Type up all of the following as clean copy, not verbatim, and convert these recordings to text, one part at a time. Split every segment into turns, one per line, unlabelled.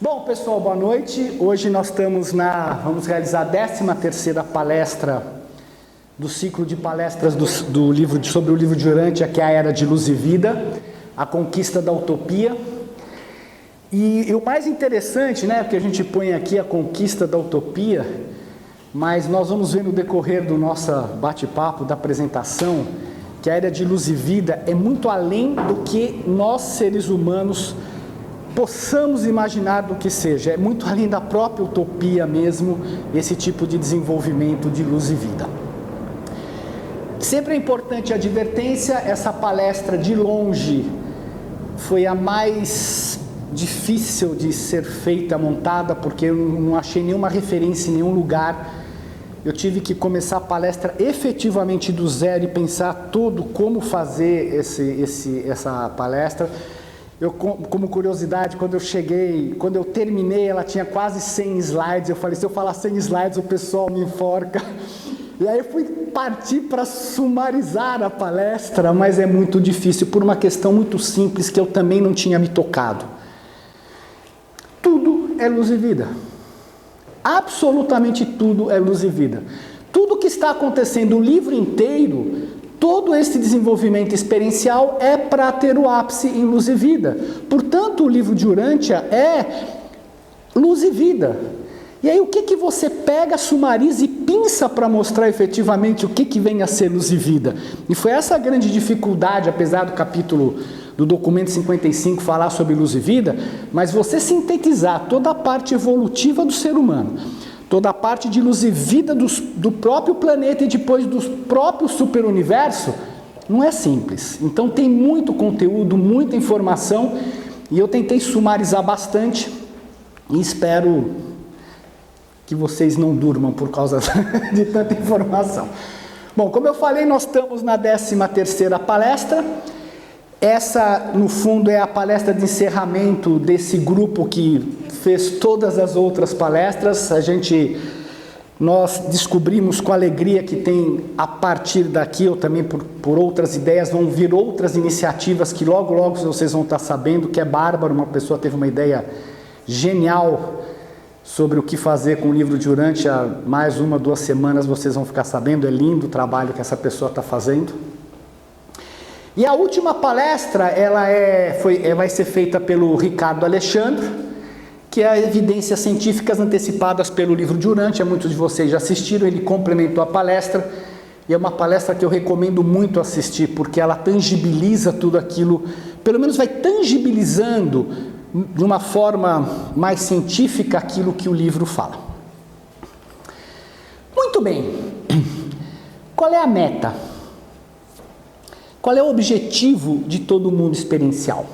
Bom, pessoal, boa noite. Hoje nós vamos realizar a 13ª palestra do ciclo de palestras sobre o livro de Urântia, que é a Era de Luz e Vida, a Conquista da Utopia. E o mais interessante, porque a gente põe aqui a Conquista da Utopia, mas nós vamos ver no decorrer do nosso bate-papo, da apresentação, que a Era de Luz e Vida é muito além do que nós, seres humanos, possamos imaginar do que seja. É muito além da própria utopia mesmo, esse tipo de desenvolvimento de luz e vida. Sempre é importante a advertência, essa palestra de longe foi a mais difícil de ser feita, montada, porque eu não achei nenhuma referência em nenhum lugar. Eu tive que começar a palestra efetivamente do zero e pensar tudo como fazer essa palestra. Eu, como curiosidade, quando eu terminei, ela tinha quase 100 slides. Eu falei, se eu falar 100 slides, o pessoal me enforca. E aí eu fui partir para sumarizar a palestra, mas é muito difícil, por uma questão muito simples que eu também não tinha me tocado. Tudo é luz e vida. Absolutamente tudo é luz e vida. Tudo que está acontecendo, o livro inteiro, todo esse desenvolvimento experiencial é para ter o ápice em luz e vida. Portanto, o livro de Urântia é luz e vida. E aí o que você pega, sumariza e pinça para mostrar efetivamente o que vem a ser luz e vida? E foi essa a grande dificuldade, apesar do capítulo do documento 55 falar sobre luz e vida, mas você sintetizar toda a parte evolutiva do ser humano, toda a parte de luz e vida do próprio planeta e depois do próprio superuniverso, não é simples. Então tem muito conteúdo, muita informação, e eu tentei sumarizar bastante, e espero que vocês não durmam por causa de tanta informação. Bom, como eu falei, nós estamos na 13ª palestra. Essa, no fundo, é a palestra de encerramento desse grupo que fez todas as outras palestras. Nós descobrimos com alegria que tem, a partir daqui, ou também por outras ideias, vão vir outras iniciativas que logo vocês vão estar sabendo, que é bárbaro. Uma pessoa teve uma ideia genial sobre o que fazer com o livro de Urântia. Mais 1-2 semanas vocês vão ficar sabendo. É lindo o trabalho que essa pessoa está fazendo. E a última palestra, vai ser feita pelo Ricardo Alexandre, que é Evidências Científicas Antecipadas pelo livro de Urântia. Muitos de vocês já assistiram, ele complementou a palestra, e é uma palestra que eu recomendo muito assistir, porque ela tangibiliza tudo aquilo, pelo menos vai tangibilizando de uma forma mais científica aquilo que o livro fala. Muito bem, qual é a meta? Qual é o objetivo de todo mundo experiencial?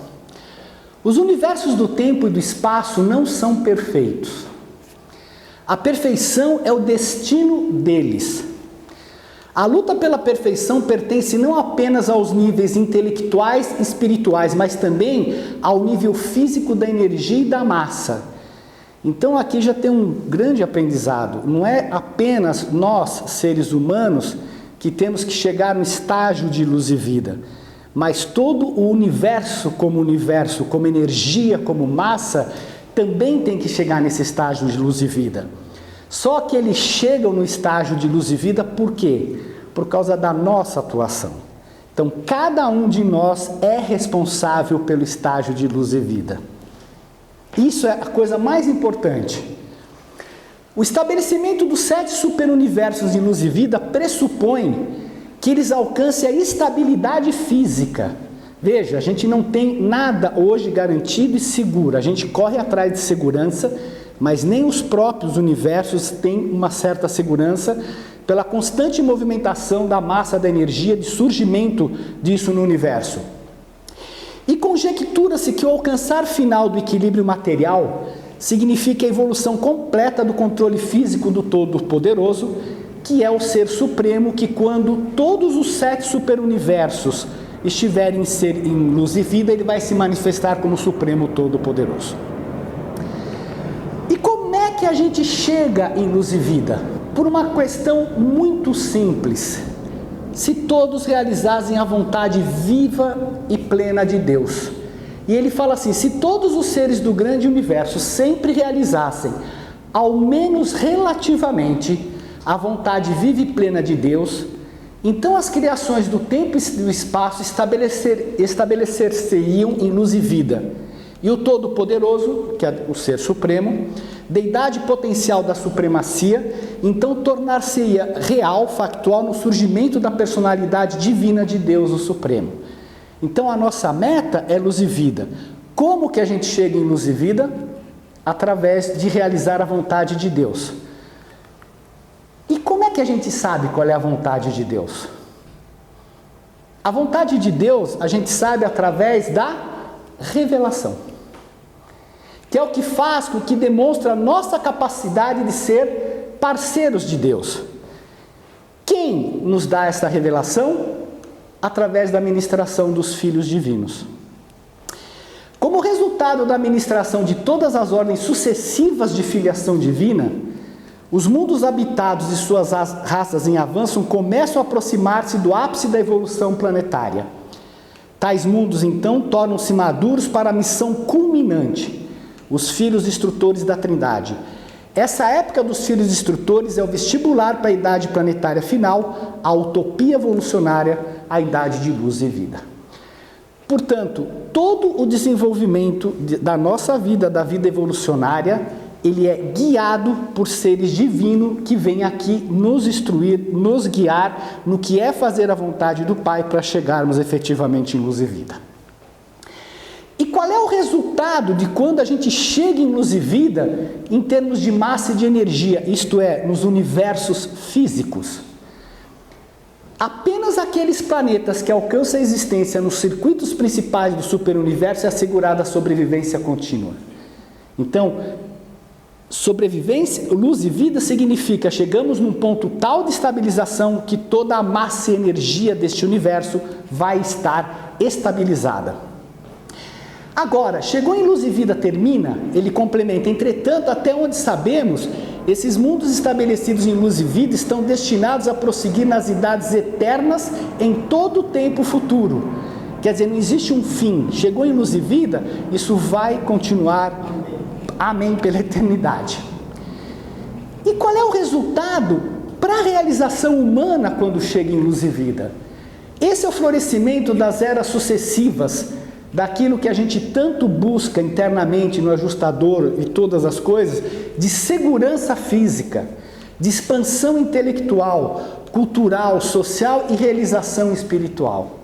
Os universos do tempo e do espaço não são perfeitos. A perfeição é o destino deles. A luta pela perfeição pertence não apenas aos níveis intelectuais e espirituais, mas também ao nível físico da energia e da massa. Então aqui já tem um grande aprendizado. Não é apenas nós, seres humanos, que temos que chegar no estágio de luz e vida, mas todo o universo, como energia, como massa, também tem que chegar nesse estágio de luz e vida. Só que eles chegam no estágio de luz e vida por quê? Por causa da nossa atuação. Então, cada um de nós é responsável pelo estágio de luz e vida. Isso é a coisa mais importante. O estabelecimento dos 7 superuniversos de luz e vida pressupõe que eles alcancem a estabilidade física. Veja, a gente não tem nada hoje garantido e seguro. A gente corre atrás de segurança, mas nem os próprios universos têm uma certa segurança pela constante movimentação da massa da energia, de surgimento disso no universo. E conjectura-se que o alcançar final do equilíbrio material significa a evolução completa do controle físico do Todo-Poderoso, que é o Ser Supremo, que quando todos os 7 superuniversos estiverem em luz e vida, ele vai se manifestar como Supremo Todo-Poderoso. E como é que a gente chega em luz e vida? Por uma questão muito simples. Se todos realizassem a vontade viva e plena de Deus, E ele fala assim: se todos os seres do grande universo sempre realizassem, ao menos relativamente, a vontade viva e plena de Deus, então as criações do tempo e do espaço estabelecer-se-iam em luz e vida. E o Todo-Poderoso, que é o Ser Supremo, deidade potencial da supremacia, então tornar-se-ia real, factual, no surgimento da personalidade divina de Deus, o Supremo. Então a nossa meta é luz e vida. Como que a gente chega em luz e vida? Através de realizar a vontade de Deus. E como é que a gente sabe qual é a vontade de Deus? A vontade de Deus a gente sabe através da revelação, que é o que faz, o que demonstra a nossa capacidade de ser parceiros de Deus. Quem nos dá essa revelação? Através da ministração dos filhos divinos. Como resultado da ministração de todas as ordens sucessivas de filiação divina, os mundos habitados e suas raças em avanço começam a aproximar-se do ápice da evolução planetária. Tais mundos, então, tornam-se maduros para a missão culminante, os filhos instrutores da Trindade. Essa época dos filhos instrutores é o vestibular para a idade planetária final, a utopia evolucionária, a idade de luz e vida. Portanto, todo o desenvolvimento da nossa vida, da vida evolucionária, ele é guiado por seres divinos que vêm aqui nos instruir, nos guiar no que é fazer a vontade do Pai para chegarmos efetivamente em luz e vida. E qual é o resultado de quando a gente chega em luz e vida em termos de massa e de energia, isto é, nos universos físicos? Apenas aqueles planetas que alcançam a existência nos circuitos principais do superuniverso é assegurada a sobrevivência contínua. Então, sobrevivência, luz e vida significa chegamos num ponto tal de estabilização que toda a massa e energia deste universo vai estar estabilizada. Agora, chegou em luz e vida, termina, ele complementa, entretanto, até onde sabemos, esses mundos estabelecidos em luz e vida estão destinados a prosseguir nas idades eternas em todo o tempo futuro. Quer dizer, não existe um fim. Chegou em luz e vida, isso vai continuar, amém, pela eternidade. E qual é o resultado para a realização humana quando chega em luz e vida? Esse é o florescimento das eras sucessivas, daquilo que a gente tanto busca internamente no ajustador e todas as coisas, de segurança física, de expansão intelectual, cultural, social e realização espiritual.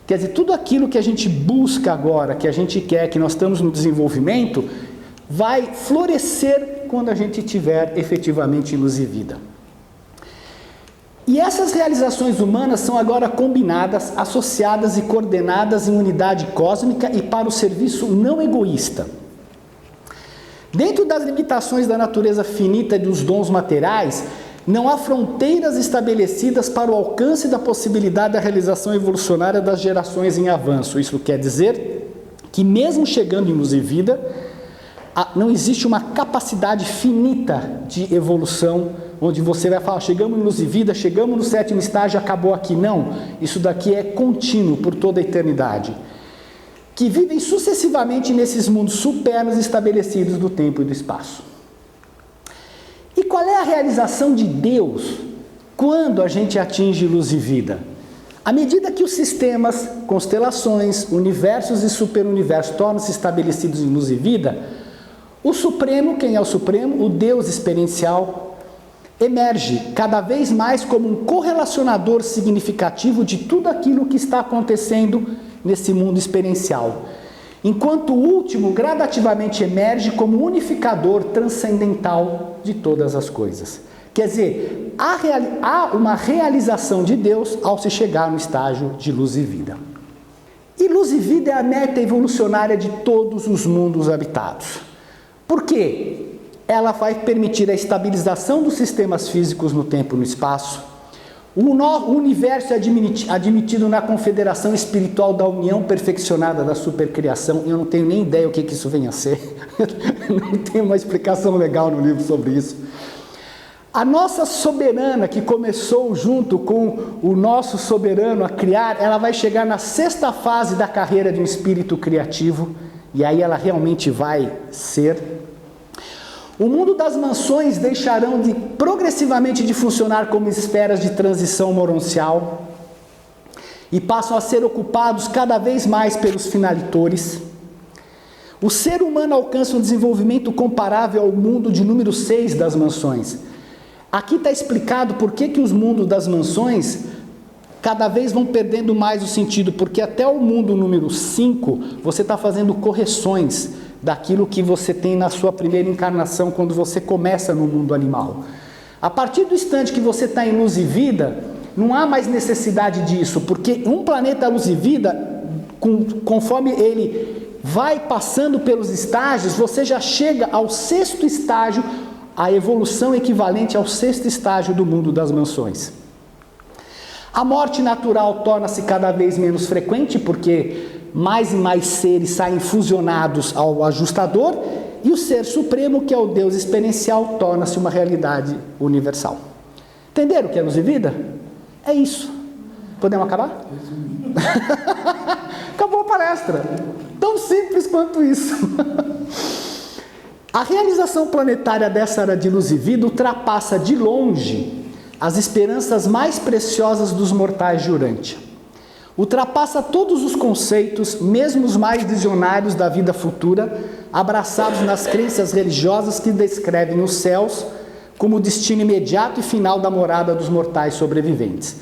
Quer dizer, tudo aquilo que a gente busca agora, que a gente quer, que nós estamos no desenvolvimento, vai florescer quando a gente tiver efetivamente luz e vida. E essas realizações humanas são agora combinadas, associadas e coordenadas em unidade cósmica e para o serviço não egoísta. Dentro das limitações da natureza finita e dos dons materiais, não há fronteiras estabelecidas para o alcance da possibilidade da realização evolucionária das gerações em avanço. Isso quer dizer que mesmo chegando em luz e vida, não existe uma capacidade finita de evolução, onde você vai falar, chegamos em luz e vida, chegamos no 7º estágio, acabou aqui. Não, isso daqui é contínuo por toda a eternidade. Que vivem sucessivamente nesses mundos supernos estabelecidos do tempo e do espaço. E qual é a realização de Deus quando a gente atinge luz e vida? À medida que os sistemas, constelações, universos e superuniversos tornam-se estabelecidos em luz e vida, o Supremo, quem é o Supremo? O Deus experiencial, emerge cada vez mais como um correlacionador significativo de tudo aquilo que está acontecendo nesse mundo experiencial. Enquanto o último gradativamente emerge como unificador transcendental de todas as coisas. Quer dizer, há uma realização de Deus ao se chegar no estágio de luz e vida. E luz e vida é a meta evolucionária de todos os mundos habitados. Por quê? Ela vai permitir a estabilização dos sistemas físicos no tempo e no espaço. O universo é admitido na confederação espiritual da união perfeccionada da supercriação. Eu não tenho nem ideia o que isso vem a ser. Não tem uma explicação legal no livro sobre isso. A nossa soberana, que começou junto com o nosso soberano a criar, ela vai chegar na 6ª fase da carreira de um espírito criativo, e aí ela realmente vai ser. O mundo das mansões deixarão progressivamente de funcionar como esferas de transição moroncial e passam a ser ocupados cada vez mais pelos finalitores. O ser humano alcança um desenvolvimento comparável ao mundo de número 6 das mansões. Aqui está explicado por que os mundos das mansões cada vez vão perdendo mais o sentido, porque até o mundo número 5 você está fazendo correções daquilo que você tem na sua primeira encarnação quando você começa no mundo animal. A partir do instante que você está em luz e vida, não há mais necessidade disso, porque um planeta luz e vida, conforme ele vai passando pelos estágios, você já chega ao 6º estágio, a evolução equivalente ao 6º estágio do mundo das mansões. A morte natural torna-se cada vez menos frequente, porque mais e mais seres saem fusionados ao ajustador, e o Ser Supremo, que é o Deus experiencial, torna-se uma realidade universal. Entenderam o que é luz e vida? É isso. Podemos acabar? Acabou a palestra. Tão simples quanto isso. A realização planetária dessa era de luz e vida ultrapassa de longe as esperanças mais preciosas dos mortais de Urântia. Ultrapassa todos os conceitos, mesmo os mais visionários da vida futura, abraçados nas crenças religiosas que descrevem os céus como o destino imediato e final da morada dos mortais sobreviventes.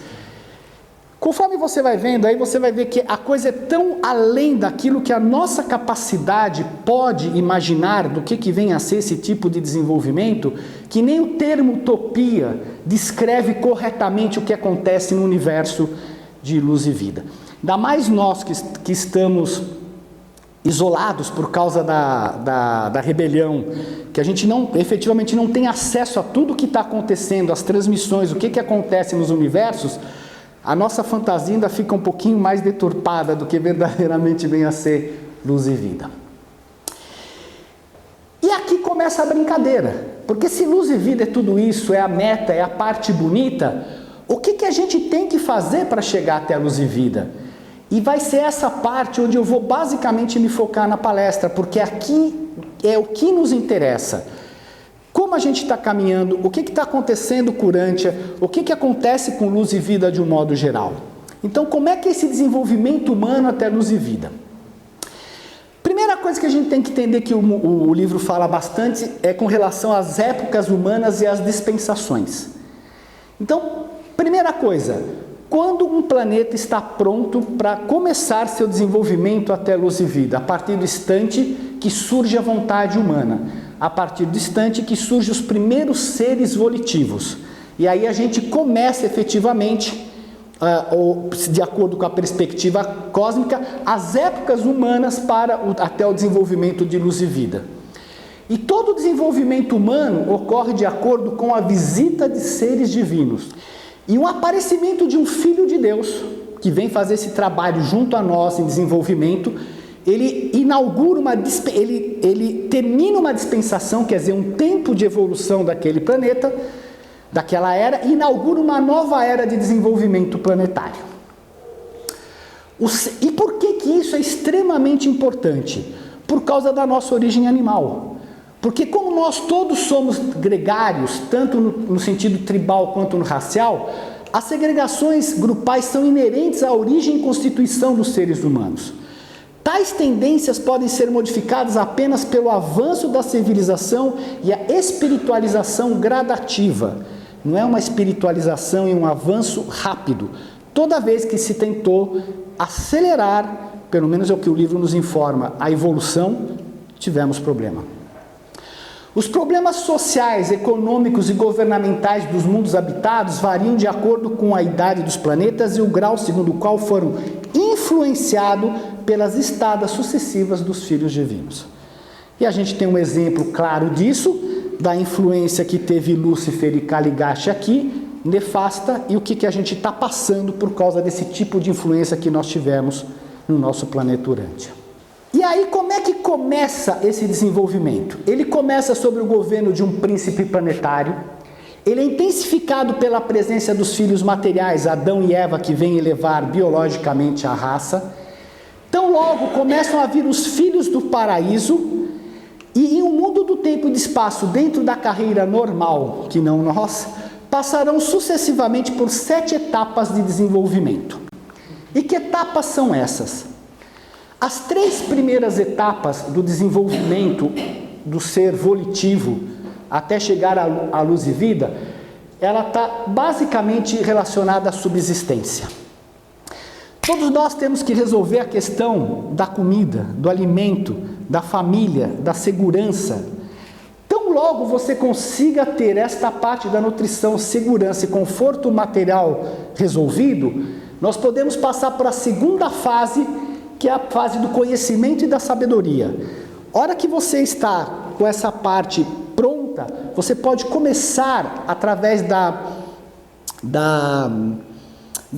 Conforme você vai vendo, aí você vai ver que a coisa é tão além daquilo que a nossa capacidade pode imaginar do que vem a ser esse tipo de desenvolvimento, que nem o termo utopia descreve corretamente o que acontece no universo de luz e vida. Ainda mais nós que estamos isolados por causa da rebelião, que a gente efetivamente não tem acesso a tudo o que está acontecendo, as transmissões, o que acontece nos universos, a nossa fantasia ainda fica um pouquinho mais deturpada do que verdadeiramente vem a ser luz e vida. E aqui começa a brincadeira, porque se luz e vida é tudo isso, é a meta, é a parte bonita, o que a gente tem que fazer para chegar até a luz e vida? E vai ser essa parte onde eu vou basicamente me focar na palestra, porque aqui é o que nos interessa. Como a gente está caminhando, o que está acontecendo com Urântia, o que acontece com luz e vida de um modo geral. Então, como é que é esse desenvolvimento humano até luz e vida? Primeira coisa que a gente tem que entender, que o livro fala bastante, é com relação às épocas humanas e às dispensações. Então, primeira coisa, quando um planeta está pronto para começar seu desenvolvimento até luz e vida? A partir do instante que surge a vontade humana. A partir do instante que surgem os primeiros seres volitivos. E aí a gente começa efetivamente, de acordo com a perspectiva cósmica, as épocas humanas até o desenvolvimento de luz e vida. E todo o desenvolvimento humano ocorre de acordo com a visita de seres divinos. E o aparecimento de um Filho de Deus, que vem fazer esse trabalho junto a nós em desenvolvimento, ele termina uma dispensação, quer dizer, um tempo de evolução daquele planeta, daquela era, e inaugura uma nova era de desenvolvimento planetário. E por que isso é extremamente importante? Por causa da nossa origem animal. Porque como nós todos somos gregários, tanto no sentido tribal quanto no racial, as segregações grupais são inerentes à origem e constituição dos seres humanos. Tais tendências podem ser modificadas apenas pelo avanço da civilização e a espiritualização gradativa. Não é uma espiritualização e um avanço rápido. Toda vez que se tentou acelerar, pelo menos é o que o livro nos informa, a evolução, tivemos problema. Os problemas sociais, econômicos e governamentais dos mundos habitados variam de acordo com a idade dos planetas e o grau segundo o qual foram influenciados pelas estadas sucessivas dos filhos divinos. E a gente tem um exemplo claro disso, da influência que teve Lúcifer e Caligache aqui, nefasta, e o que a gente está passando por causa desse tipo de influência que nós tivemos no nosso planeta Urântia. E aí, como é que começa esse desenvolvimento? Ele começa sob o governo de um príncipe planetário, ele é intensificado pela presença dos filhos materiais, Adão e Eva, que vêm elevar biologicamente a raça. Tão logo começam a vir os filhos do paraíso, e em um mundo do tempo e do espaço, dentro da carreira normal, que não nós, passarão sucessivamente por 7 etapas de desenvolvimento. E que etapas são essas? As 3 primeiras etapas do desenvolvimento do ser volitivo, até chegar à luz e vida, ela está basicamente relacionada à subsistência. Todos nós temos que resolver a questão da comida, do alimento, da família, da segurança. Tão logo você consiga ter esta parte da nutrição, segurança e conforto material resolvido, nós podemos passar para a segunda fase, que é a fase do conhecimento e da sabedoria. Hora que você está com essa parte pronta, você pode começar, através da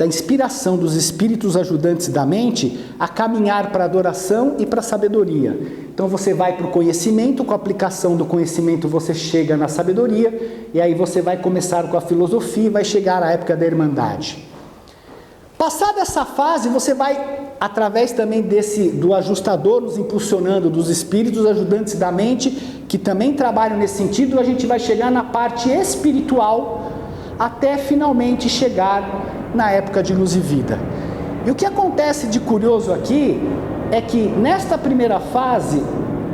inspiração dos espíritos ajudantes da mente, a caminhar para a adoração e para a sabedoria. Então você vai para o conhecimento, com a aplicação do conhecimento você chega na sabedoria, e aí você vai começar com a filosofia e vai chegar à época da irmandade. Passada essa fase, você vai, através também do ajustador nos impulsionando, dos espíritos ajudantes da mente, que também trabalham nesse sentido, a gente vai chegar na parte espiritual, até finalmente chegar na época de luz e vida. E o que acontece de curioso aqui, é que nesta primeira fase,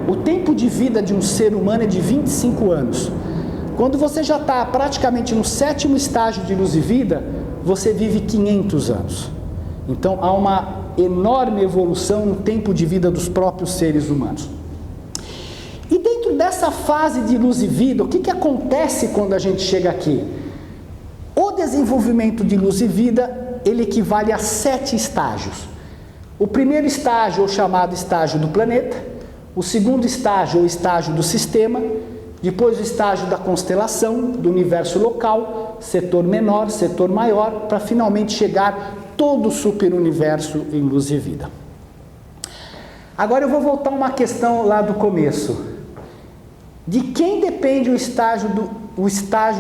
o tempo de vida de um ser humano é de 25 anos. Quando você já está praticamente no 7º estágio de luz e vida, você vive 500 anos. Então há uma enorme evolução no tempo de vida dos próprios seres humanos. E dentro dessa fase de luz e vida, o que acontece quando a gente chega aqui? O desenvolvimento de luz e vida, ele equivale a 7 estágios. O primeiro estágio é o chamado estágio do planeta, o segundo estágio é o estágio do sistema, depois o estágio da constelação, do universo local, setor menor, setor maior, para finalmente chegar todo o superuniverso em luz e vida. Agora eu vou voltar a uma questão lá do começo. De quem depende o estágio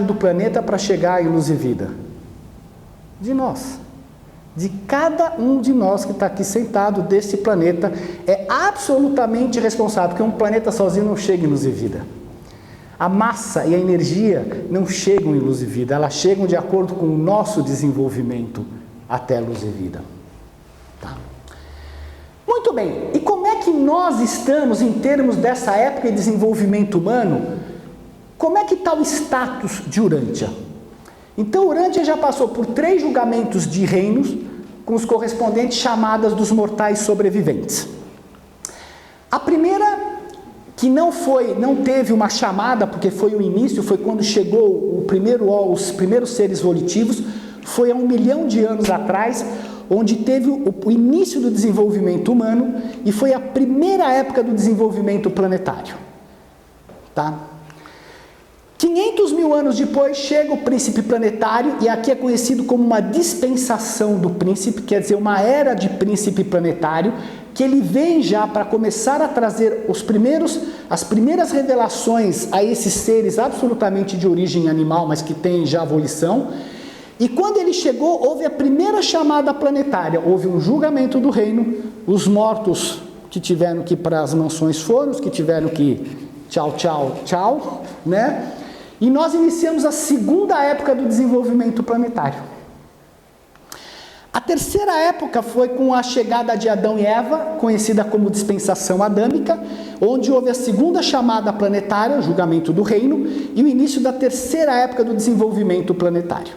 do planeta para chegar em luz e vida? De nós. De cada um de nós que está aqui sentado desse planeta, é absolutamente responsável, porque um planeta sozinho não chega em luz e vida. A massa e a energia não chegam em luz e vida, elas chegam de acordo com o nosso desenvolvimento até luz e vida. Tá. Muito bem, e como é que nós estamos em termos dessa época de desenvolvimento humano? Como é que está o status de Urântia? Então Urântia já passou por 3 julgamentos de reinos, com os correspondentes chamadas dos mortais sobreviventes. A primeira, que não teve uma chamada, porque foi o início, foi quando chegou os primeiros seres volitivos, foi há 1 milhão de anos atrás, onde teve o início do desenvolvimento humano, e foi a primeira época do desenvolvimento planetário. Tá? 500 mil anos depois chega o príncipe planetário, e aqui é conhecido como uma dispensação do príncipe, quer dizer, uma era de príncipe planetário, que ele vem já para começar a trazer as primeiras revelações a esses seres absolutamente de origem animal, mas que têm já volição. E quando ele chegou, houve a primeira chamada planetária, houve um julgamento do reino, os mortos que tiveram que ir para as mansões foram, os que tiveram que tchau, tchau, tchau, né? E nós iniciamos a segunda época do desenvolvimento planetário. A terceira época foi com a chegada de Adão e Eva, conhecida como dispensação adâmica, onde houve a segunda chamada planetária, o julgamento do reino, e o início da terceira época do desenvolvimento planetário.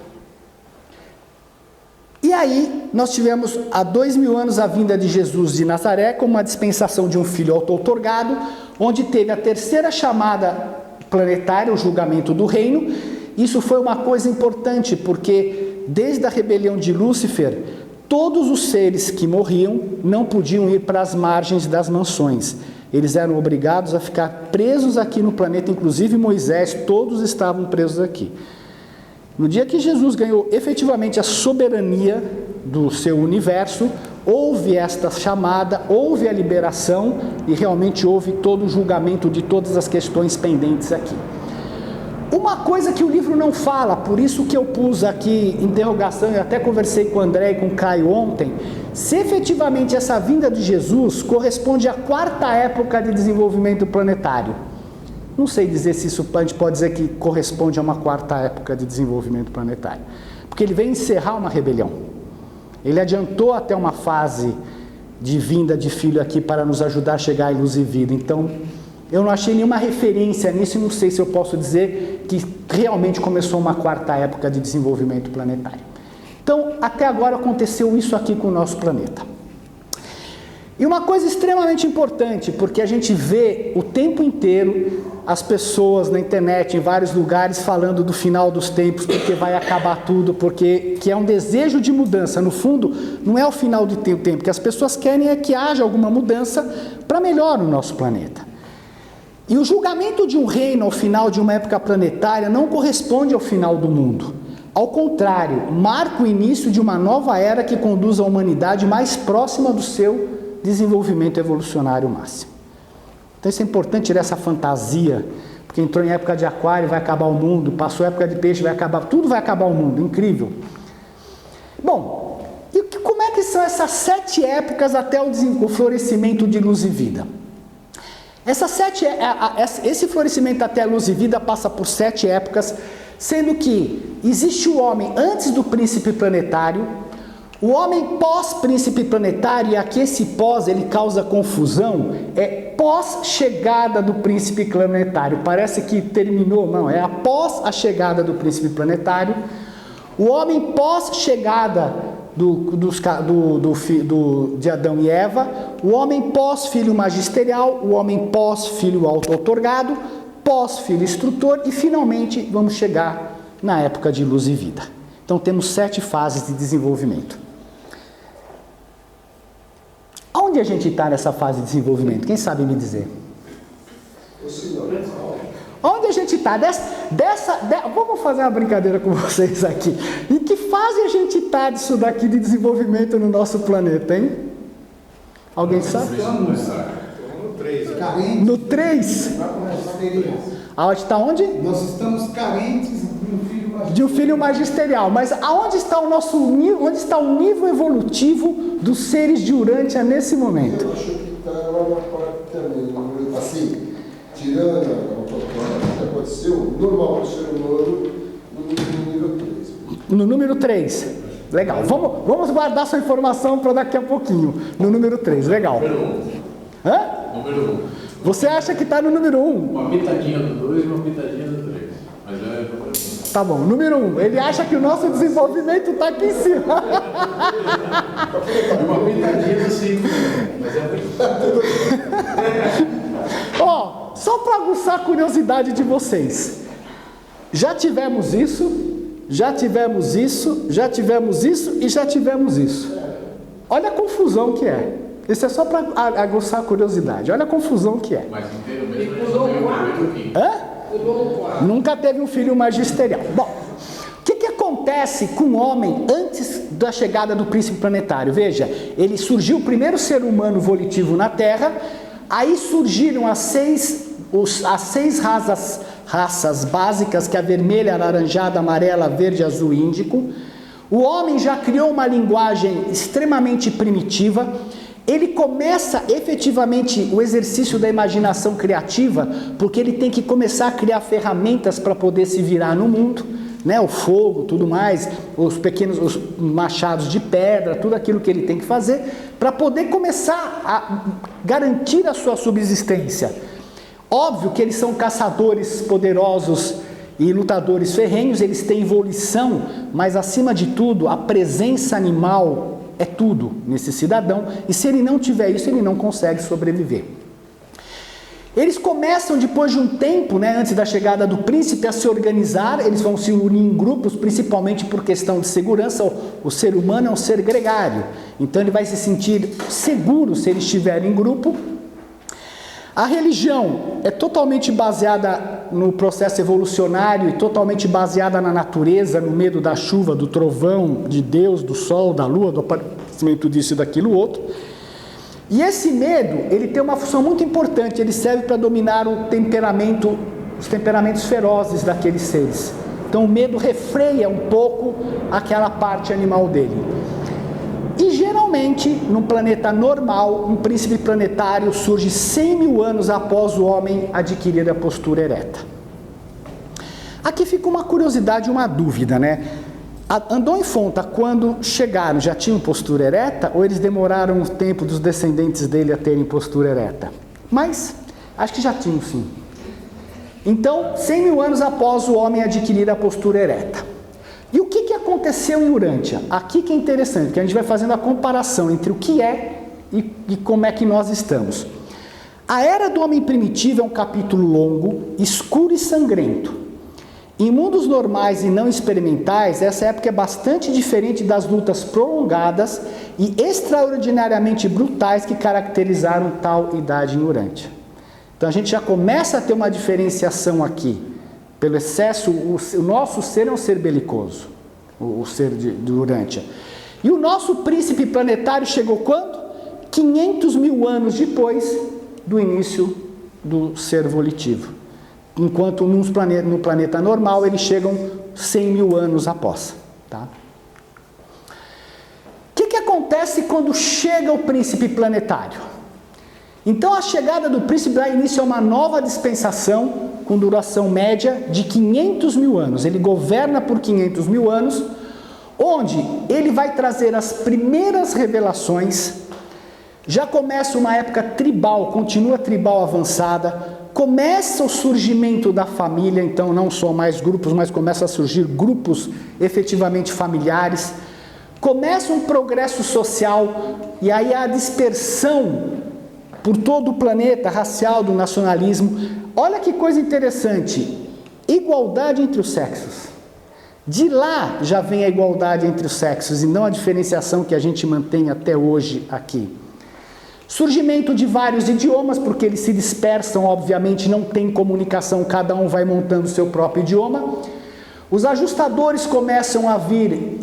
E aí, nós tivemos há 2000 anos a vinda de Jesus de Nazaré, como uma dispensação de um filho auto-outorgado, onde teve a terceira chamada planetária, o julgamento do reino. Isso foi uma coisa importante, porque desde a rebelião de Lúcifer, todos os seres que morriam não podiam ir para as margens das mansões. Eles eram obrigados a ficar presos aqui no planeta, inclusive Moisés, todos estavam presos aqui. No dia que Jesus ganhou efetivamente a soberania do seu universo, houve esta chamada, houve a liberação e realmente houve todo o julgamento de todas as questões pendentes aqui. O uma coisa que o livro não fala, por isso que eu pus aqui interrogação, e até conversei com o André e com o Caio ontem, se efetivamente essa vinda de Jesus corresponde à quarta época de desenvolvimento planetário. Não sei dizer se isso a gente pode dizer que corresponde a uma quarta época de desenvolvimento planetário, porque ele veio encerrar uma rebelião. Ele adiantou até uma fase de vinda de filho aqui para nos ajudar a chegar à luz e vida. Então, eu não achei nenhuma referência nisso e não sei se eu posso dizer que realmente começou uma quarta época de desenvolvimento planetário. Então, até agora aconteceu isso aqui com o nosso planeta. E uma coisa extremamente importante, porque a gente vê o tempo inteiro as pessoas na internet, em vários lugares, falando do final dos tempos, porque vai acabar tudo, porque que é um desejo de mudança. No fundo, não é o final do tempo, o que as pessoas querem é que haja alguma mudança para melhor no nosso planeta. E o julgamento de um reino ao final de uma época planetária não corresponde ao final do mundo. Ao contrário, marca o início de uma nova era que conduz a humanidade mais próxima do seu desenvolvimento evolucionário máximo. Então isso é importante tirar essa fantasia, porque entrou em época de aquário, vai acabar o mundo, passou a época de peixe, vai acabar, tudo vai acabar o mundo, incrível. Bom, e como é que são essas 7 épocas até o florescimento de luz e vida? Esse florescimento até a luz e vida passa por 7 épocas, sendo que existe o homem antes do príncipe planetário, o homem pós-príncipe planetário, e aqui esse pós ele causa confusão, é pós-chegada do príncipe planetário, parece que terminou, não, é após a chegada do príncipe planetário, o homem pós-chegada de Adão e Eva, o homem pós-filho magisterial, o homem pós-filho auto-outorgado, pós-filho instrutor e finalmente vamos chegar na época de luz e vida. Então temos 7 fases de desenvolvimento. Onde a gente está nessa fase de desenvolvimento? Quem sabe me dizer? Onde a gente está? Vamos fazer uma brincadeira com vocês aqui. Em que fase a gente está disso daqui de desenvolvimento no nosso planeta, hein? Alguém sabe?
Estamos no 3.
No 3? Aonde está onde?
Nós estamos carentes
de um filho magisterial. Mas aonde está o nosso nível, onde está o nível evolutivo dos seres de Urântia nesse momento?
Eu acho que está lá na parte também. Assim, tirando o que aconteceu, normal para o ser humano, no nível 3.
No número 3. Legal. Vamos guardar sua informação para daqui a pouquinho. No número 3. Legal.
Número 1.
Hã?
Número 1.
Você acha que está no número 1?
Uma pitadinha do 2 e uma pitadinha do 3. Mas é...
Tá bom, número 1. Ele acha que o nosso desenvolvimento está aqui em cima.
Uma pitadinha do 5. Mas é...
Ó, só para aguçar a curiosidade de vocês. Já tivemos isso, já tivemos isso, já tivemos isso e já tivemos isso. Olha a confusão que é. Isso é só para aguçar a curiosidade. Olha a confusão que é.
Mas inteiro mesmo é
Hã? Nunca teve um filho magisterial. Bom, o que acontece com o homem antes da chegada do príncipe planetário? Veja, ele surgiu o primeiro ser humano volitivo na Terra, aí surgiram as seis raças básicas, que é a vermelha, alaranjada, amarela, verde, azul e índico. O homem já criou uma linguagem extremamente primitiva. Ele começa efetivamente o exercício da imaginação criativa, porque ele tem que começar a criar ferramentas para poder se virar no mundo, né? O fogo, tudo mais, os machados de pedra, tudo aquilo que ele tem que fazer, para poder começar a garantir a sua subsistência. Óbvio que eles são caçadores poderosos e lutadores ferrenhos, eles têm volição, mas acima de tudo, a presença animal é tudo nesse cidadão, e se ele não tiver isso, ele não consegue sobreviver. Eles começam, depois de um tempo, né, antes da chegada do príncipe, a se organizar. Eles vão se unir em grupos, principalmente por questão de segurança. O ser humano é um ser gregário, então ele vai se sentir seguro se ele estiver em grupo. A religião é totalmente baseada no processo evolucionário e totalmente baseada na natureza, no medo da chuva, do trovão, de Deus, do sol, da lua, do aparecimento disso e daquilo outro. E esse medo, ele tem uma função muito importante, ele serve para dominar o temperamento os temperamentos ferozes daqueles seres. Então o medo refreia um pouco aquela parte animal dele. E geralmente, num planeta normal, um príncipe planetário surge 100 mil anos após o homem adquirir a postura ereta. Aqui fica uma curiosidade, uma dúvida, né? Andon e Fonta, quando chegaram, já tinham postura ereta, ou eles demoraram o tempo dos descendentes dele a terem postura ereta? Mas, acho que já tinham sim. Então, 100 mil anos após o homem adquirir a postura ereta. E o que aconteceu em Urântia? Aqui que é interessante, porque a gente vai fazendo a comparação entre o que é e como é que nós estamos. A Era do Homem Primitivo é um capítulo longo, escuro e sangrento. Em mundos normais e não experimentais, essa época é bastante diferente das lutas prolongadas e extraordinariamente brutais que caracterizaram tal idade em Urântia. Então a gente já começa a ter uma diferenciação aqui. Pelo excesso, o nosso ser é um ser belicoso, o ser de Urântia. E o nosso príncipe planetário chegou quando? 500 mil anos depois do início do ser volitivo. Enquanto no planeta normal eles chegam 100 mil anos após. Tá? O que acontece quando chega o príncipe planetário? Então a chegada do príncipe dá início a uma nova dispensação com duração média de 500 mil anos. Ele governa por 500 mil anos, onde ele vai trazer as primeiras revelações. Já começa uma época tribal, continua tribal avançada. Começa o surgimento da família, então não só mais grupos, mas começa a surgir grupos efetivamente familiares. Começa um progresso social e aí a dispersão por todo o planeta racial do nacionalismo. Olha que coisa interessante, igualdade entre os sexos. De lá já vem a igualdade entre os sexos e não a diferenciação que a gente mantém até hoje aqui. Surgimento de vários idiomas, porque eles se dispersam, obviamente não tem comunicação, cada um vai montando o seu próprio idioma. Os ajustadores começam a vir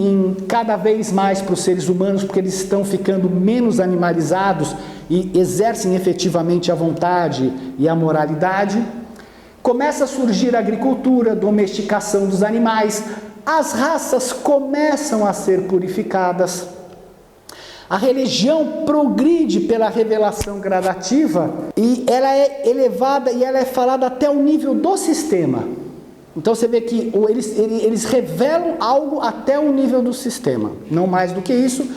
cada vez mais para os seres humanos, porque eles estão ficando menos animalizados e exercem efetivamente a vontade e a moralidade. Começa a surgir a agricultura, domesticação dos animais, as raças começam a ser purificadas. A religião progride pela revelação gradativa e ela é elevada e ela é falada até o nível do sistema. Então você vê que eles revelam algo até o nível do sistema, não mais do que isso.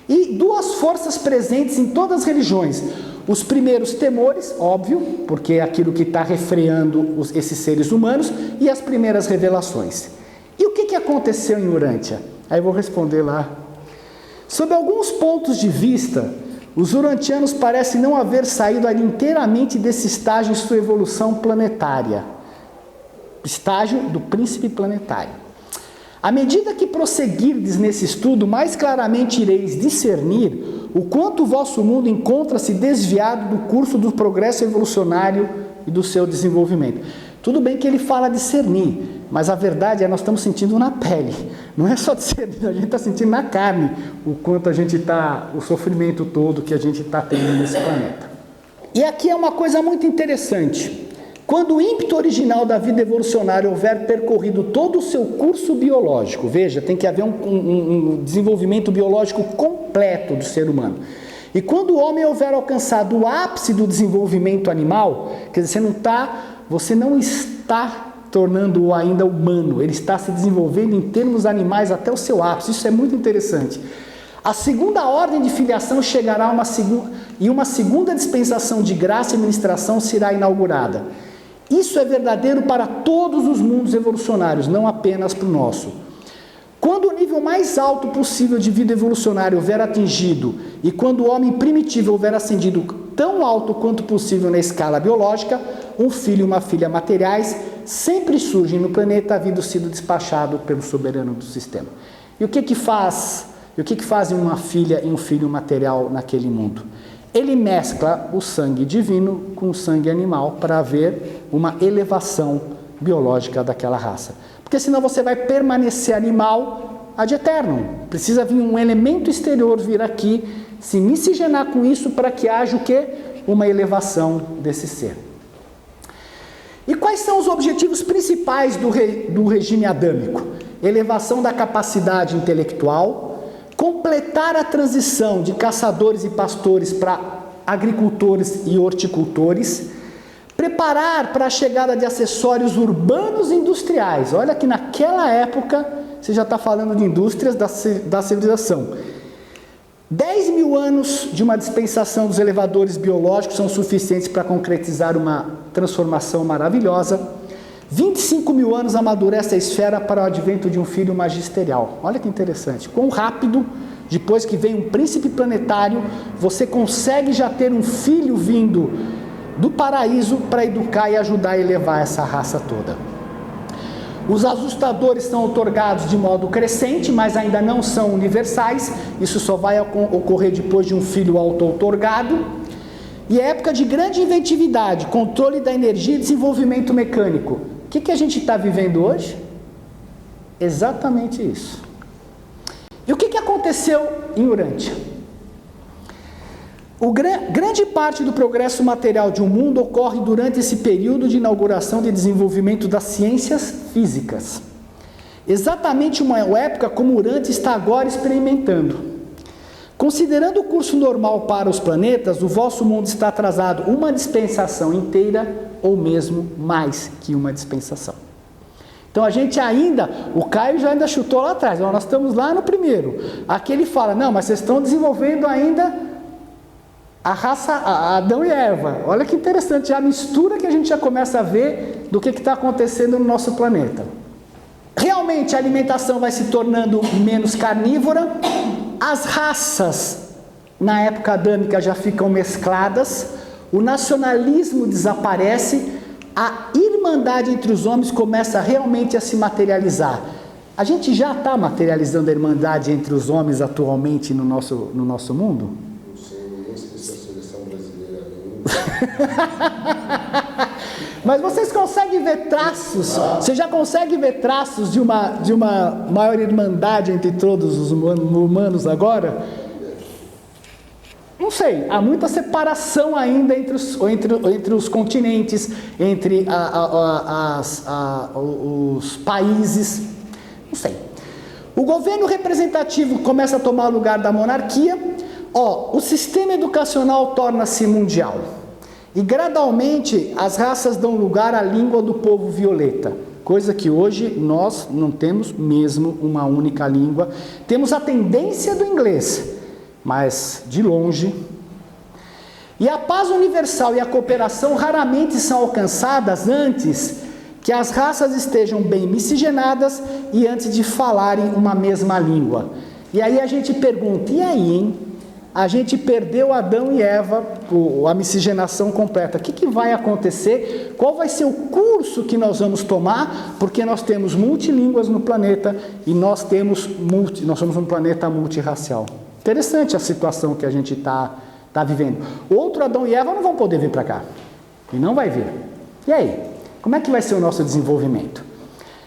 E duas forças presentes em todas as religiões. Os primeiros temores, óbvio, porque é aquilo que está refreando esses seres humanos, e as primeiras revelações. E o que aconteceu em Urântia? Aí eu vou responder lá. Sob alguns pontos de vista, os urantianos parecem não haver saído inteiramente desse estágio em sua evolução planetária. Estágio do príncipe planetário. À medida que prosseguirdes nesse estudo, mais claramente ireis discernir o quanto o vosso mundo encontra-se desviado do curso do progresso evolucionário e do seu desenvolvimento. Tudo bem que ele fala discernir, mas a verdade é que nós estamos sentindo na pele. Não é só discernir, a gente está sentindo na carne o quanto a gente está, o sofrimento todo que a gente está tendo nesse planeta. E aqui é uma coisa muito interessante. Quando o ímpeto original da vida evolucionária houver percorrido todo o seu curso biológico, veja, tem que haver um desenvolvimento biológico completo do ser humano. E quando o homem houver alcançado o ápice do desenvolvimento animal, quer dizer, você não está tornando-o ainda humano, ele está se desenvolvendo em termos animais até o seu ápice, isso é muito interessante. A segunda ordem de filiação chegará e uma segunda dispensação de graça e ministração será inaugurada. Isso é verdadeiro para todos os mundos evolucionários, não apenas para o nosso. Quando o nível mais alto possível de vida evolucionária houver atingido e quando o homem primitivo houver ascendido tão alto quanto possível na escala biológica, um filho e uma filha materiais sempre surgem no planeta, havendo sido despachado pelo soberano do sistema. E o que fazem uma filha e um filho material naquele mundo? Ele mescla o sangue divino com o sangue animal para haver uma elevação biológica daquela raça. Porque senão você vai permanecer animal ad eternum. Precisa vir um elemento exterior vir aqui, se miscigenar com isso para que haja o quê? Uma elevação desse ser. E quais quais são os objetivos principais do regime adâmico? Elevação da capacidade intelectual, completar a transição de caçadores e pastores para agricultores e horticultores, preparar para a chegada de acessórios urbanos e industriais. Olha que naquela época você já está falando de indústrias da civilização. 10.000 anos de uma dispensação dos elevadores biológicos são suficientes para concretizar uma transformação maravilhosa. 25.000 anos amadurece a esfera para o advento de um filho magisterial. Olha que interessante. Quão rápido, depois que vem um príncipe planetário, você consegue já ter um filho vindo do paraíso para educar e ajudar a elevar essa raça toda. Os ajustadores são outorgados de modo crescente, mas ainda não são universais. Isso só vai ocorrer depois de um filho auto-outorgado. E é época de grande inventividade, controle da energia e desenvolvimento mecânico. O que a gente está vivendo hoje? Exatamente isso. E o que aconteceu em Urântia? Grande parte do progresso material de um mundo ocorre durante esse período de inauguração e desenvolvimento das ciências físicas. Exatamente uma época como Urântia está agora experimentando. Considerando o curso normal para os planetas, o vosso mundo está atrasado uma dispensação inteira ou mesmo mais que uma dispensação. Então a gente ainda, o Caio já ainda chutou lá atrás, nós estamos lá no primeiro. Aqui ele fala, não, mas vocês estão desenvolvendo ainda a raça, Adão e Eva. Olha que interessante, a mistura que a gente já começa a ver do que está acontecendo no nosso planeta. Realmente a alimentação vai se tornando menos carnívora, as raças na época adâmica já ficam mescladas, o nacionalismo desaparece, a irmandade entre os homens começa realmente a se materializar. A gente já está materializando a irmandade entre os homens atualmente no nosso mundo? Mas vocês conseguem ver traços? Você já consegue ver traços de uma maior irmandade entre todos os humanos agora? Não sei, há muita separação ainda entre os continentes, entre os países, não sei. O governo representativo começa a tomar o lugar da monarquia. O sistema educacional torna-se mundial. E gradualmente as raças dão lugar à língua do povo violeta, coisa que hoje nós não temos mesmo uma única língua. Temos a tendência do inglês, mas de longe. E a paz universal e a cooperação raramente são alcançadas antes que as raças estejam bem miscigenadas e antes de falarem uma mesma língua. E aí a gente pergunta, e aí, hein? A gente perdeu Adão e Eva, a miscigenação completa. O que vai acontecer? Qual vai ser o curso que nós vamos tomar? Porque nós temos multilínguas no planeta e nós somos um planeta multirracial. Interessante a situação que a gente está vivendo. Outro Adão e Eva não vão poder vir para cá. E não vai vir. E aí? Como é que vai ser o nosso desenvolvimento?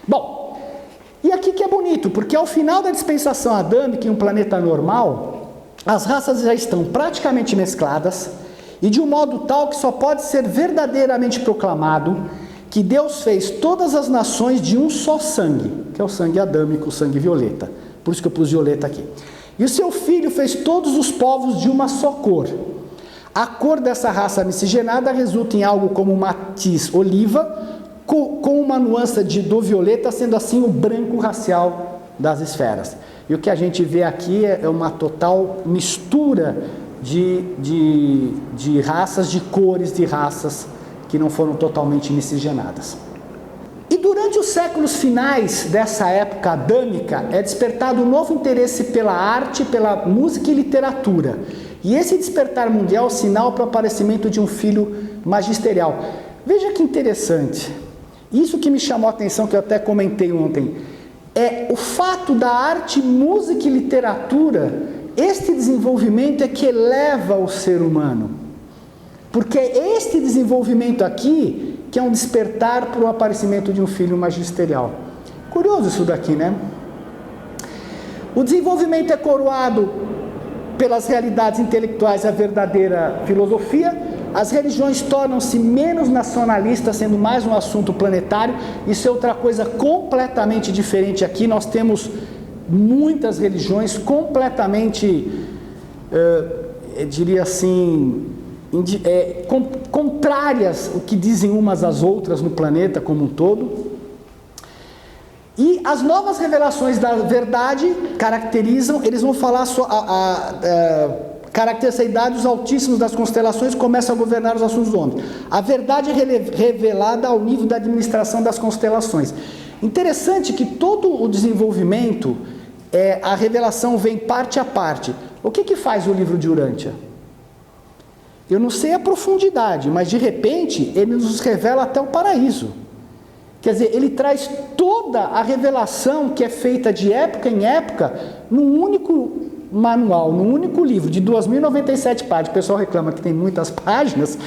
Bom, e aqui que é bonito, porque ao final da dispensação adâmica em um planeta normal, as raças já estão praticamente mescladas e de um modo tal que só pode ser verdadeiramente proclamado que Deus fez todas as nações de um só sangue, que é o sangue adâmico, o sangue violeta. Por isso que eu pus violeta aqui. E o seu filho fez todos os povos de uma só cor. A cor dessa raça miscigenada resulta em algo como uma matiz oliva, com uma nuance do violeta, sendo assim o branco racial das esferas. E o que a gente vê aqui é uma total mistura de raças, de cores de raças que não foram totalmente miscigenadas. E durante os séculos finais dessa época adâmica é despertado um novo interesse pela arte, pela música e literatura. E esse despertar mundial é o sinal para o aparecimento de um filho magisterial. Veja que interessante. Isso que me chamou a atenção, que eu até comentei ontem, é o fato da arte, música e literatura. Este desenvolvimento é que eleva o ser humano. Porque é este desenvolvimento aqui que é um despertar para o aparecimento de um filho magisterial. Curioso isso daqui, né? O desenvolvimento é coroado pelas realidades intelectuais e a verdadeira filosofia, as religiões tornam-se menos nacionalistas, sendo mais um assunto planetário. Isso é outra coisa completamente diferente aqui. Nós temos muitas religiões completamente, eu diria assim, contrárias ao que dizem umas às outras no planeta como um todo. E as novas revelações da verdade caracterizam, eles vão falar caracterizados altíssimos das constelações começam a governar os assuntos do homem. A verdade é revelada ao nível da administração das constelações. Interessante que todo o desenvolvimento, a revelação vem parte a parte. O que faz o livro de Urântia? Eu não sei a profundidade, mas de repente ele nos revela até o paraíso. Quer dizer, ele traz toda a revelação que é feita de época em época num único manual, num único livro de 2.097 páginas. O pessoal reclama que tem muitas páginas.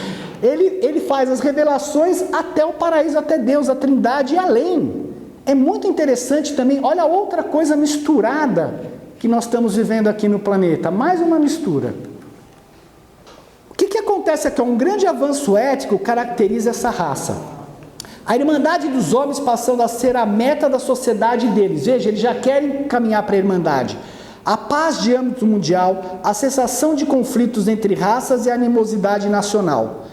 Ele faz as revelações até o paraíso, até Deus, a Trindade e além. É muito interessante também, olha outra coisa misturada que nós estamos vivendo aqui no planeta, mais uma mistura. O que acontece aqui? Um grande avanço ético caracteriza essa raça. A Irmandade dos homens passando a ser a meta da sociedade deles. Veja, eles já querem caminhar para a Irmandade. A paz de âmbito mundial, a cessação de conflitos entre raças e a animosidade nacional.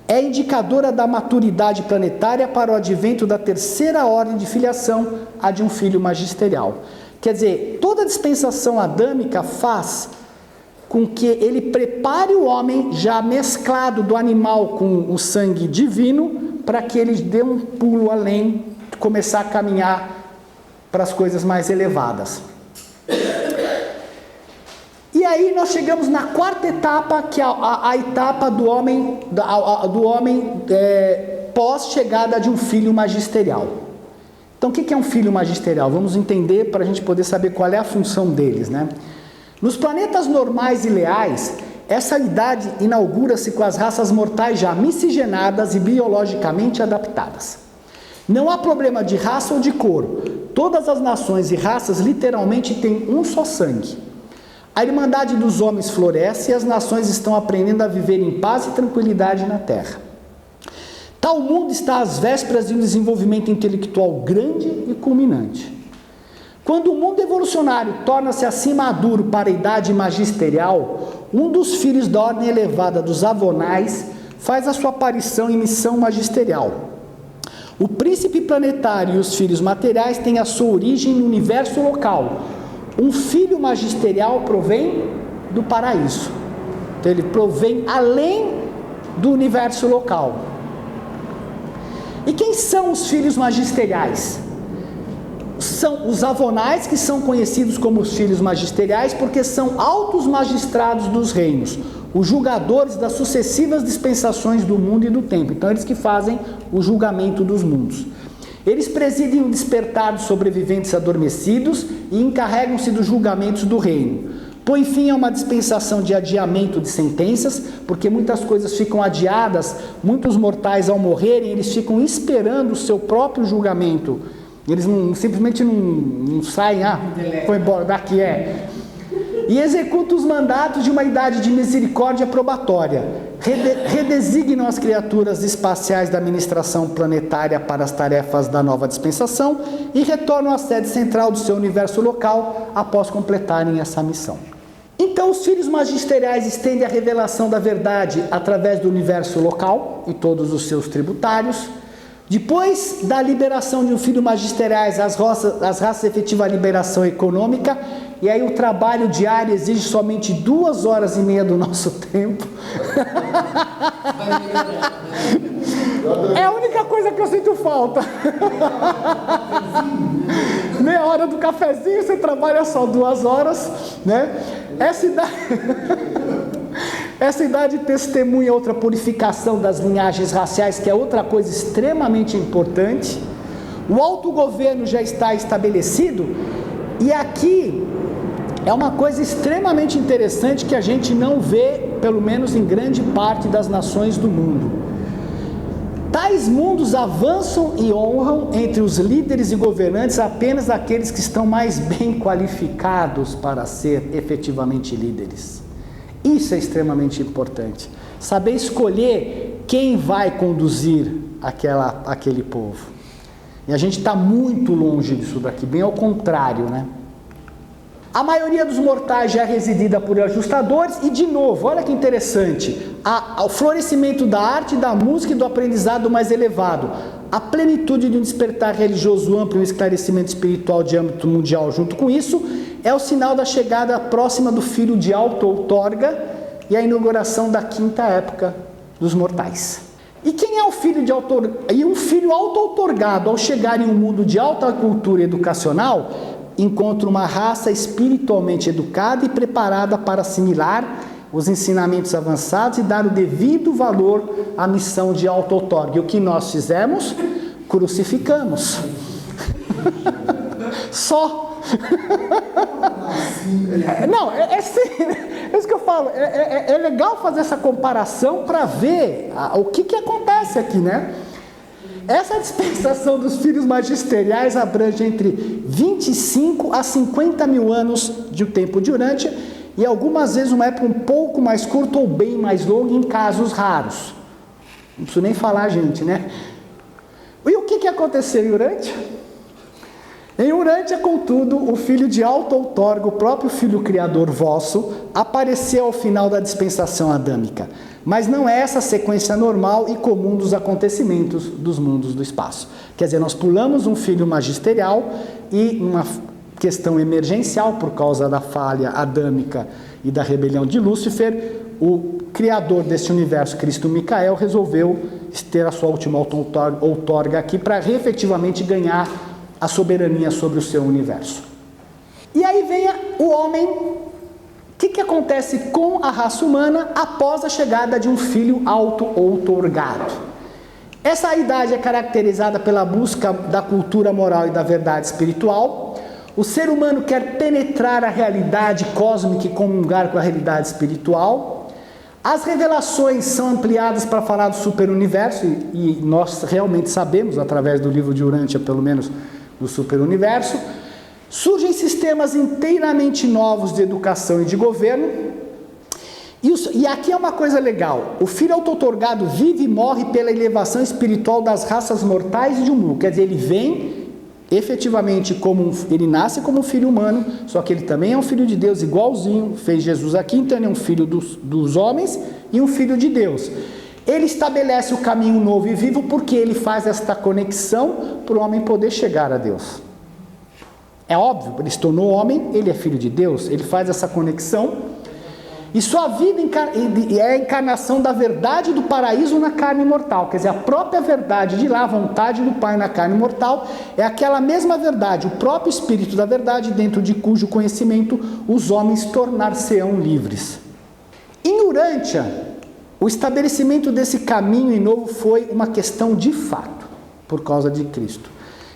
É indicadora da maturidade planetária para o advento da terceira ordem de filiação, a de um filho magisterial. Quer dizer, toda a dispensação adâmica faz com que ele prepare o homem já mesclado do animal com o sangue divino, para que ele dê um pulo além, começar a caminhar para as coisas mais elevadas. E aí nós chegamos na quarta etapa, que é a etapa do homem pós-chegada de um filho magisterial. Então o que é um filho magisterial? Vamos entender para a gente poder saber qual é a função deles, né? Nos planetas normais e leais, essa idade inaugura-se com as raças mortais já miscigenadas e biologicamente adaptadas. Não há problema de raça ou de cor. Todas as nações e raças literalmente têm um só sangue. A Irmandade dos homens floresce e as nações estão aprendendo a viver em paz e tranquilidade na Terra. Tal mundo está às vésperas de um desenvolvimento intelectual grande e culminante. Quando o mundo evolucionário torna-se assim maduro para a idade magisterial, um dos filhos da ordem elevada dos Avonais faz a sua aparição em missão magisterial. O príncipe planetário e os filhos materiais têm a sua origem no universo local. Um filho magisterial provém do paraíso. Então ele provém além do universo local. E quem são os filhos magisteriais? São os Avonais, que são conhecidos como os filhos magisteriais porque são altos magistrados dos reinos, os julgadores das sucessivas dispensações do mundo e do tempo. Então eles que fazem o julgamento dos mundos. Eles presidem o despertar dos sobreviventes adormecidos e encarregam-se dos julgamentos do reino. Põe fim a uma dispensação de adiamento de sentenças, porque muitas coisas ficam adiadas, muitos mortais ao morrerem, eles ficam esperando o seu próprio julgamento. Eles simplesmente não saem, foi embora, daqui E executa os mandatos de uma idade de misericórdia probatória. Redesignam as criaturas espaciais da administração planetária para as tarefas da nova dispensação e retornam à sede central do seu universo local após completarem essa missão. Então, os filhos magisteriais estendem a revelação da verdade através do universo local e todos os seus tributários. Depois da liberação de um filho magisteriais, as raças efetivam a liberação econômica, e aí o trabalho diário exige somente 2h30 do nosso tempo. É a única coisa que eu sinto falta. Meia hora do cafezinho, você trabalha só 2 horas, né? Essa idade testemunha outra purificação das linhagens raciais, que é outra coisa extremamente importante. O autogoverno já está estabelecido, e aqui é uma coisa extremamente interessante que a gente não vê, pelo menos em grande parte das nações do mundo. Tais mundos avançam e honram entre os líderes e governantes apenas aqueles que estão mais bem qualificados para ser efetivamente líderes. Isso é extremamente importante. saber escolher quem vai conduzir aquele povo. E a gente está muito longe disso daqui, bem ao contrário, né? A maioria dos mortais já é residida por ajustadores e, de novo, olha que interessante, o florescimento da arte, da música e do aprendizado mais elevado, a plenitude de um despertar religioso amplo e um esclarecimento espiritual de âmbito mundial junto com isso, é o sinal da chegada próxima do filho de alta outorga e a inauguração da quinta época dos mortais. E quem é o filho de autor? E um filho auto-outorgado, ao chegar em um mundo de alta cultura educacional, encontra uma raça espiritualmente educada e preparada para assimilar os ensinamentos avançados e dar o devido valor à missão de auto-outorga. E o que nós fizemos? Crucificamos. Só. Não, é isso que eu falo. É legal fazer essa comparação para ver o que acontece aqui, né? Essa dispensação dos filhos magisteriais abrange entre 25 a 50 mil anos de tempo durante e algumas vezes uma época um pouco mais curta ou bem mais longa em casos raros. Não preciso nem falar, gente, né? E o que aconteceu em Urântia? Em Urântia, contudo, o filho de alta outorga, o próprio filho criador vosso, apareceu ao final da dispensação adâmica. Mas não é essa a sequência normal e comum dos acontecimentos dos mundos do espaço. Quer dizer, nós pulamos um filho magisterial e, numa questão emergencial, por causa da falha adâmica e da rebelião de Lúcifer, o criador desse universo, Cristo Micael, resolveu ter a sua última outorga aqui para efetivamente ganhar a soberania sobre o seu universo. E aí vem o homem. O que acontece com a raça humana após a chegada de um filho auto-outorgado? Essa idade é caracterizada pela busca da cultura moral e da verdade espiritual. O ser humano quer penetrar a realidade cósmica e comungar com a realidade espiritual. As revelações são ampliadas para falar do superuniverso, e nós realmente sabemos, através do livro de Urântia, pelo menos, do superuniverso. Surgem sistemas inteiramente novos de educação e de governo. E aqui é uma coisa legal. O filho auto-outorgado vive e morre pela elevação espiritual das raças mortais de um mundo. Quer dizer, ele vem efetivamente ele nasce como um filho humano, só que ele também é um filho de Deus igualzinho, fez Jesus aqui, então ele é um filho dos homens e um filho de Deus. Ele estabelece o caminho novo e vivo porque ele faz esta conexão para o homem poder chegar a Deus. É óbvio, ele se tornou homem, ele é filho de Deus, ele faz essa conexão, e sua vida é a encarnação da verdade do paraíso na carne mortal, quer dizer, a própria verdade de lá, a vontade do Pai na carne mortal, é aquela mesma verdade, o próprio Espírito da verdade, dentro de cujo conhecimento os homens tornar-se-ão livres. Em Urântia, o estabelecimento desse caminho novo foi uma questão de fato, por causa de Cristo,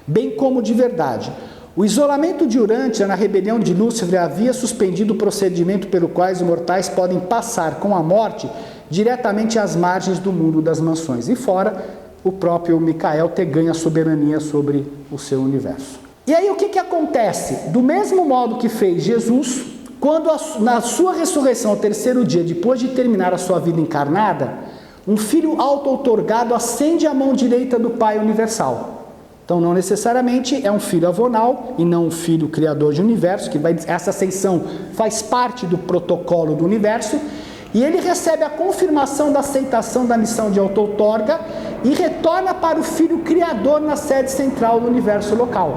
bem como de verdade. O isolamento de Urântia na rebelião de Lúcifer havia suspendido o procedimento pelo qual os mortais podem passar com a morte diretamente às margens do mundo das mansões, e fora o próprio Micael ter ganho a soberania sobre o seu universo. E aí o que acontece? Do mesmo modo que fez Jesus, quando na sua ressurreição ao terceiro dia, depois de terminar a sua vida encarnada, um filho auto-outorgado acende a mão direita do Pai Universal. Então, não necessariamente é um filho avonal e não um filho criador de universo, essa ascensão faz parte do protocolo do universo, e ele recebe a confirmação da aceitação da missão de auto-outorga e retorna para o filho criador na sede central do universo local.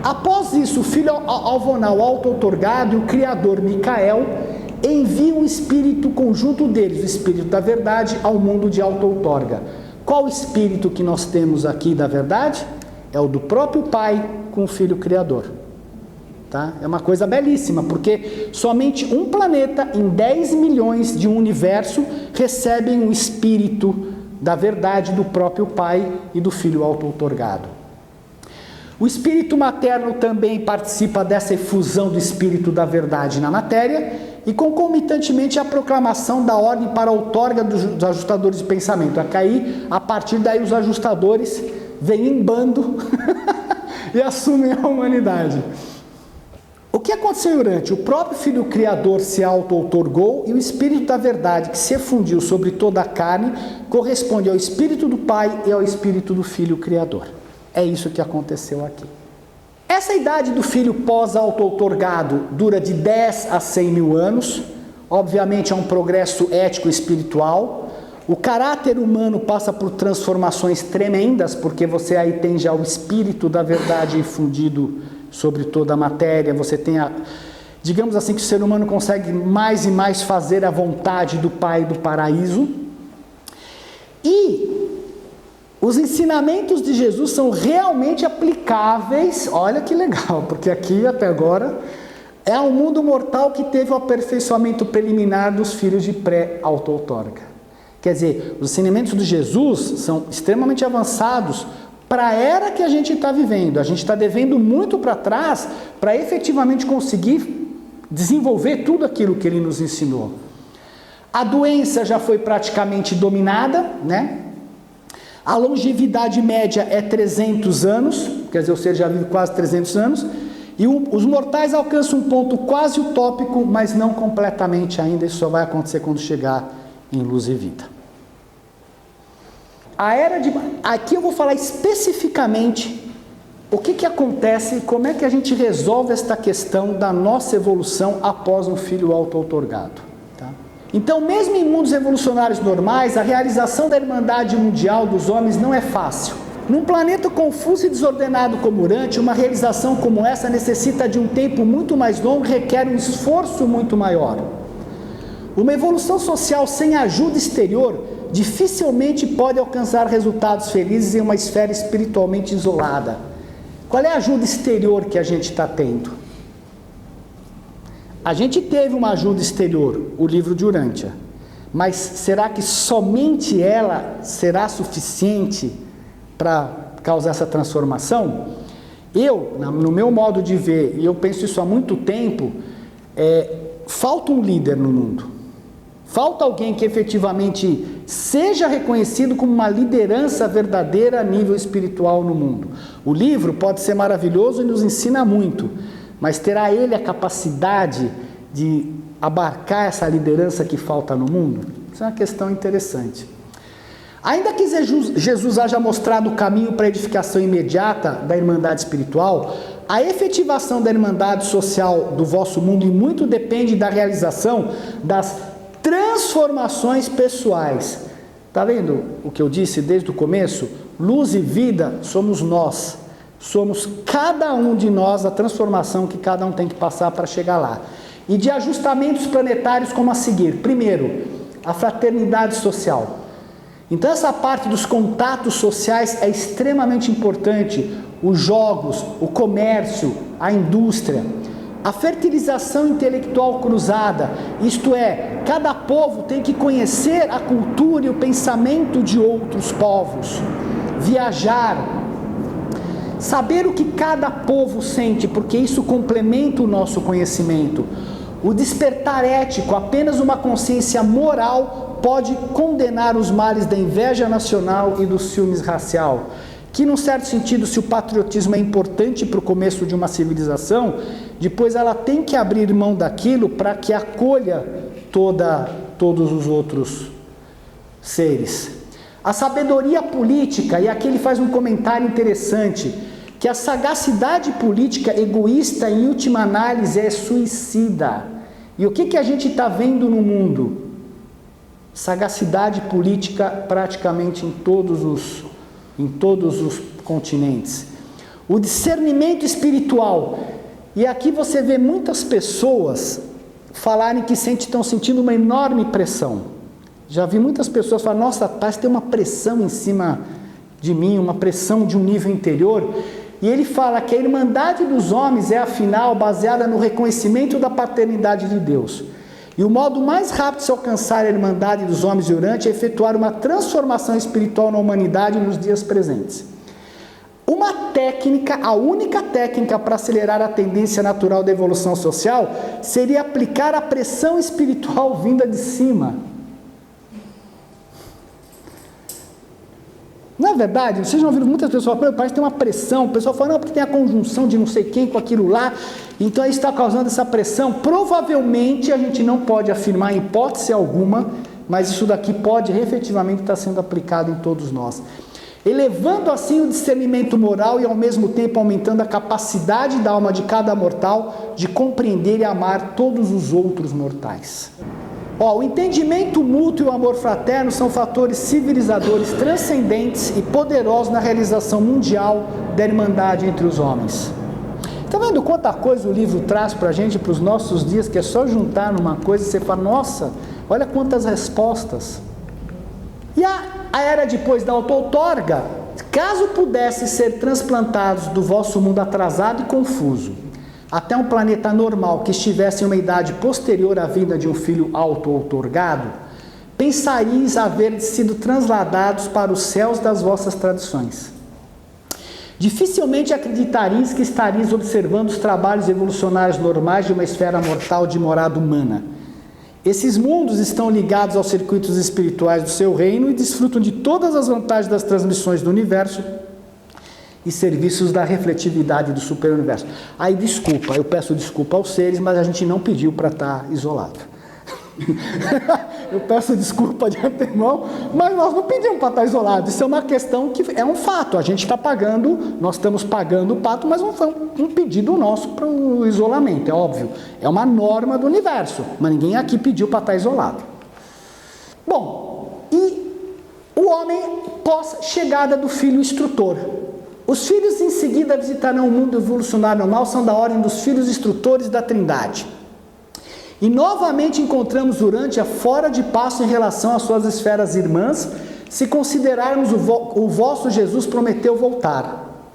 Após isso, o filho avonal auto-outorgado e o criador Micael enviam o espírito conjunto deles, o espírito da verdade, ao mundo de auto-outorga. Qual o espírito que nós temos aqui da verdade? É o do próprio Pai com o Filho Criador. Tá? É uma coisa belíssima, porque somente um planeta em 10 milhões de um universo recebem o espírito da verdade do próprio Pai e do Filho auto-outorgado. O espírito materno também participa dessa efusão do espírito da verdade na matéria, e concomitantemente a proclamação da ordem para a outorga dos ajustadores de pensamento. A partir daí os ajustadores vêm em bando e assumem a humanidade. O que aconteceu em Urântia? O próprio Filho Criador se auto-outorgou e o Espírito da Verdade, que se fundiu sobre toda a carne, corresponde ao Espírito do Pai e ao Espírito do Filho Criador. É isso que aconteceu aqui. Essa idade do Filho pós-auto-outorgado dura de 10 a 100 mil anos. Obviamente é um progresso ético e espiritual. O caráter humano passa por transformações tremendas, porque você aí tem já o Espírito da Verdade infundido sobre toda a matéria. Você tem digamos assim, que o ser humano consegue mais e mais fazer a vontade do Pai do paraíso. E os ensinamentos de Jesus são realmente aplicáveis. Olha que legal, porque aqui até agora é um mundo mortal que teve o aperfeiçoamento preliminar dos filhos de pré-auto-outorga. Quer dizer, os ensinamentos de Jesus são extremamente avançados para a era que a gente está vivendo. A gente está devendo muito para trás para efetivamente conseguir desenvolver tudo aquilo que ele nos ensinou. A doença já foi praticamente dominada, né? A longevidade média é 300 anos, quer dizer, você já vive quase 300 anos, e os mortais alcançam um ponto quase utópico, mas não completamente ainda. Isso só vai acontecer quando chegar em luz e vida. Aqui eu vou falar especificamente o que acontece e como é que a gente resolve esta questão da nossa evolução após um filho auto-outorgado. Tá? Então, mesmo em mundos evolucionários normais, a realização da Irmandade Mundial dos Homens não é fácil. Num planeta confuso e desordenado como Urântia, uma realização como essa necessita de um tempo muito mais longo e requer um esforço muito maior. Uma evolução social sem ajuda exterior dificilmente pode alcançar resultados felizes em uma esfera espiritualmente isolada. Qual é a ajuda exterior que a gente está tendo? A gente teve uma ajuda exterior, o livro de Urântia, mas será que somente ela será suficiente para causar essa transformação? No meu modo de ver, e eu penso isso há muito tempo, falta um líder no mundo. Falta alguém que efetivamente seja reconhecido como uma liderança verdadeira a nível espiritual no mundo. O livro pode ser maravilhoso e nos ensina muito, mas terá ele a capacidade de abarcar essa liderança que falta no mundo? Isso é uma questão interessante. Ainda que Jesus haja mostrado o caminho para a edificação imediata da Irmandade espiritual, a efetivação da Irmandade social do vosso mundo muito depende da realização das transformações pessoais. Está vendo o que eu disse desde o começo? Luz e vida somos nós. Somos cada um de nós a transformação que cada um tem que passar para chegar lá. E de ajustamentos planetários como a seguir. Primeiro, a fraternidade social. Então essa parte dos contatos sociais é extremamente importante. Os jogos, o comércio, a indústria. A fertilização intelectual cruzada, isto é, cada povo tem que conhecer a cultura e o pensamento de outros povos, viajar, saber o que cada povo sente, porque isso complementa o nosso conhecimento. O despertar ético, apenas uma consciência moral pode condenar os males da inveja nacional e dos ciúmes racial. Que, num certo sentido, se o patriotismo é importante para o começo de uma civilização, depois ela tem que abrir mão daquilo para que acolha todos os outros seres. A sabedoria política, e aqui ele faz um comentário interessante, que a sagacidade política egoísta, em última análise, é suicida. E o que a gente está vendo no mundo? Sagacidade política praticamente em todos os continentes. O discernimento espiritual. E aqui você vê muitas pessoas falarem que estão sentindo uma enorme pressão. Já vi muitas pessoas falar, nossa, parece que tem uma pressão em cima de mim, uma pressão de um nível interior. E ele fala que a Irmandade dos Homens é, afinal, baseada no reconhecimento da paternidade de Deus. E o modo mais rápido de se alcançar a Irmandade dos Homens de Urântia é efetuar uma transformação espiritual na humanidade nos dias presentes. Uma técnica, a única técnica para acelerar a tendência natural da evolução social, seria aplicar a pressão espiritual vinda de cima. Não é verdade? Vocês já ouviram muitas pessoas falando, parece que tem uma pressão. O pessoal fala, não, porque tem a conjunção de não sei quem com aquilo lá. Então isso está causando essa pressão. Provavelmente a gente não pode afirmar em hipótese alguma, mas isso daqui pode efetivamente estar sendo aplicado em todos nós. Elevando assim o discernimento moral e ao mesmo tempo aumentando a capacidade da alma de cada mortal de compreender e amar todos os outros mortais. O entendimento mútuo e o amor fraterno são fatores civilizadores transcendentes e poderosos na realização mundial da irmandade entre os homens. Está vendo quanta coisa o livro traz para a gente, para os nossos dias, que é só juntar numa coisa e você fala, nossa, olha quantas respostas. E a era depois da auto-outorga, caso pudesse ser transplantados do vosso mundo atrasado e confuso, até um planeta normal que estivesse em uma idade posterior à vinda de um filho auto-outorgado, pensaríeis haver sido transladados para os céus das vossas tradições. Dificilmente acreditaríeis que estaríeis observando os trabalhos evolucionários normais de uma esfera mortal de morada humana. Esses mundos estão ligados aos circuitos espirituais do seu reino e desfrutam de todas as vantagens das transmissões do universo e serviços da refletividade do superuniverso. Aí desculpa, eu peço desculpa aos seres, mas a gente não pediu para estar isolado. Eu peço desculpa de antemão, mas nós não pedimos para estar isolado. Isso é uma questão que é um fato. A gente está pagando, nós estamos pagando o pato, mas não foi um pedido nosso para o isolamento, é óbvio. É uma norma do universo, mas ninguém aqui pediu para estar isolado. Bom, e o homem pós-chegada do filho instrutor. Os filhos em seguida visitarão o mundo evolucionário normal, são da ordem dos filhos instrutores da Trindade. E novamente encontramos Urântia fora de passo em relação às suas esferas irmãs, se considerarmos o vosso Jesus prometeu voltar.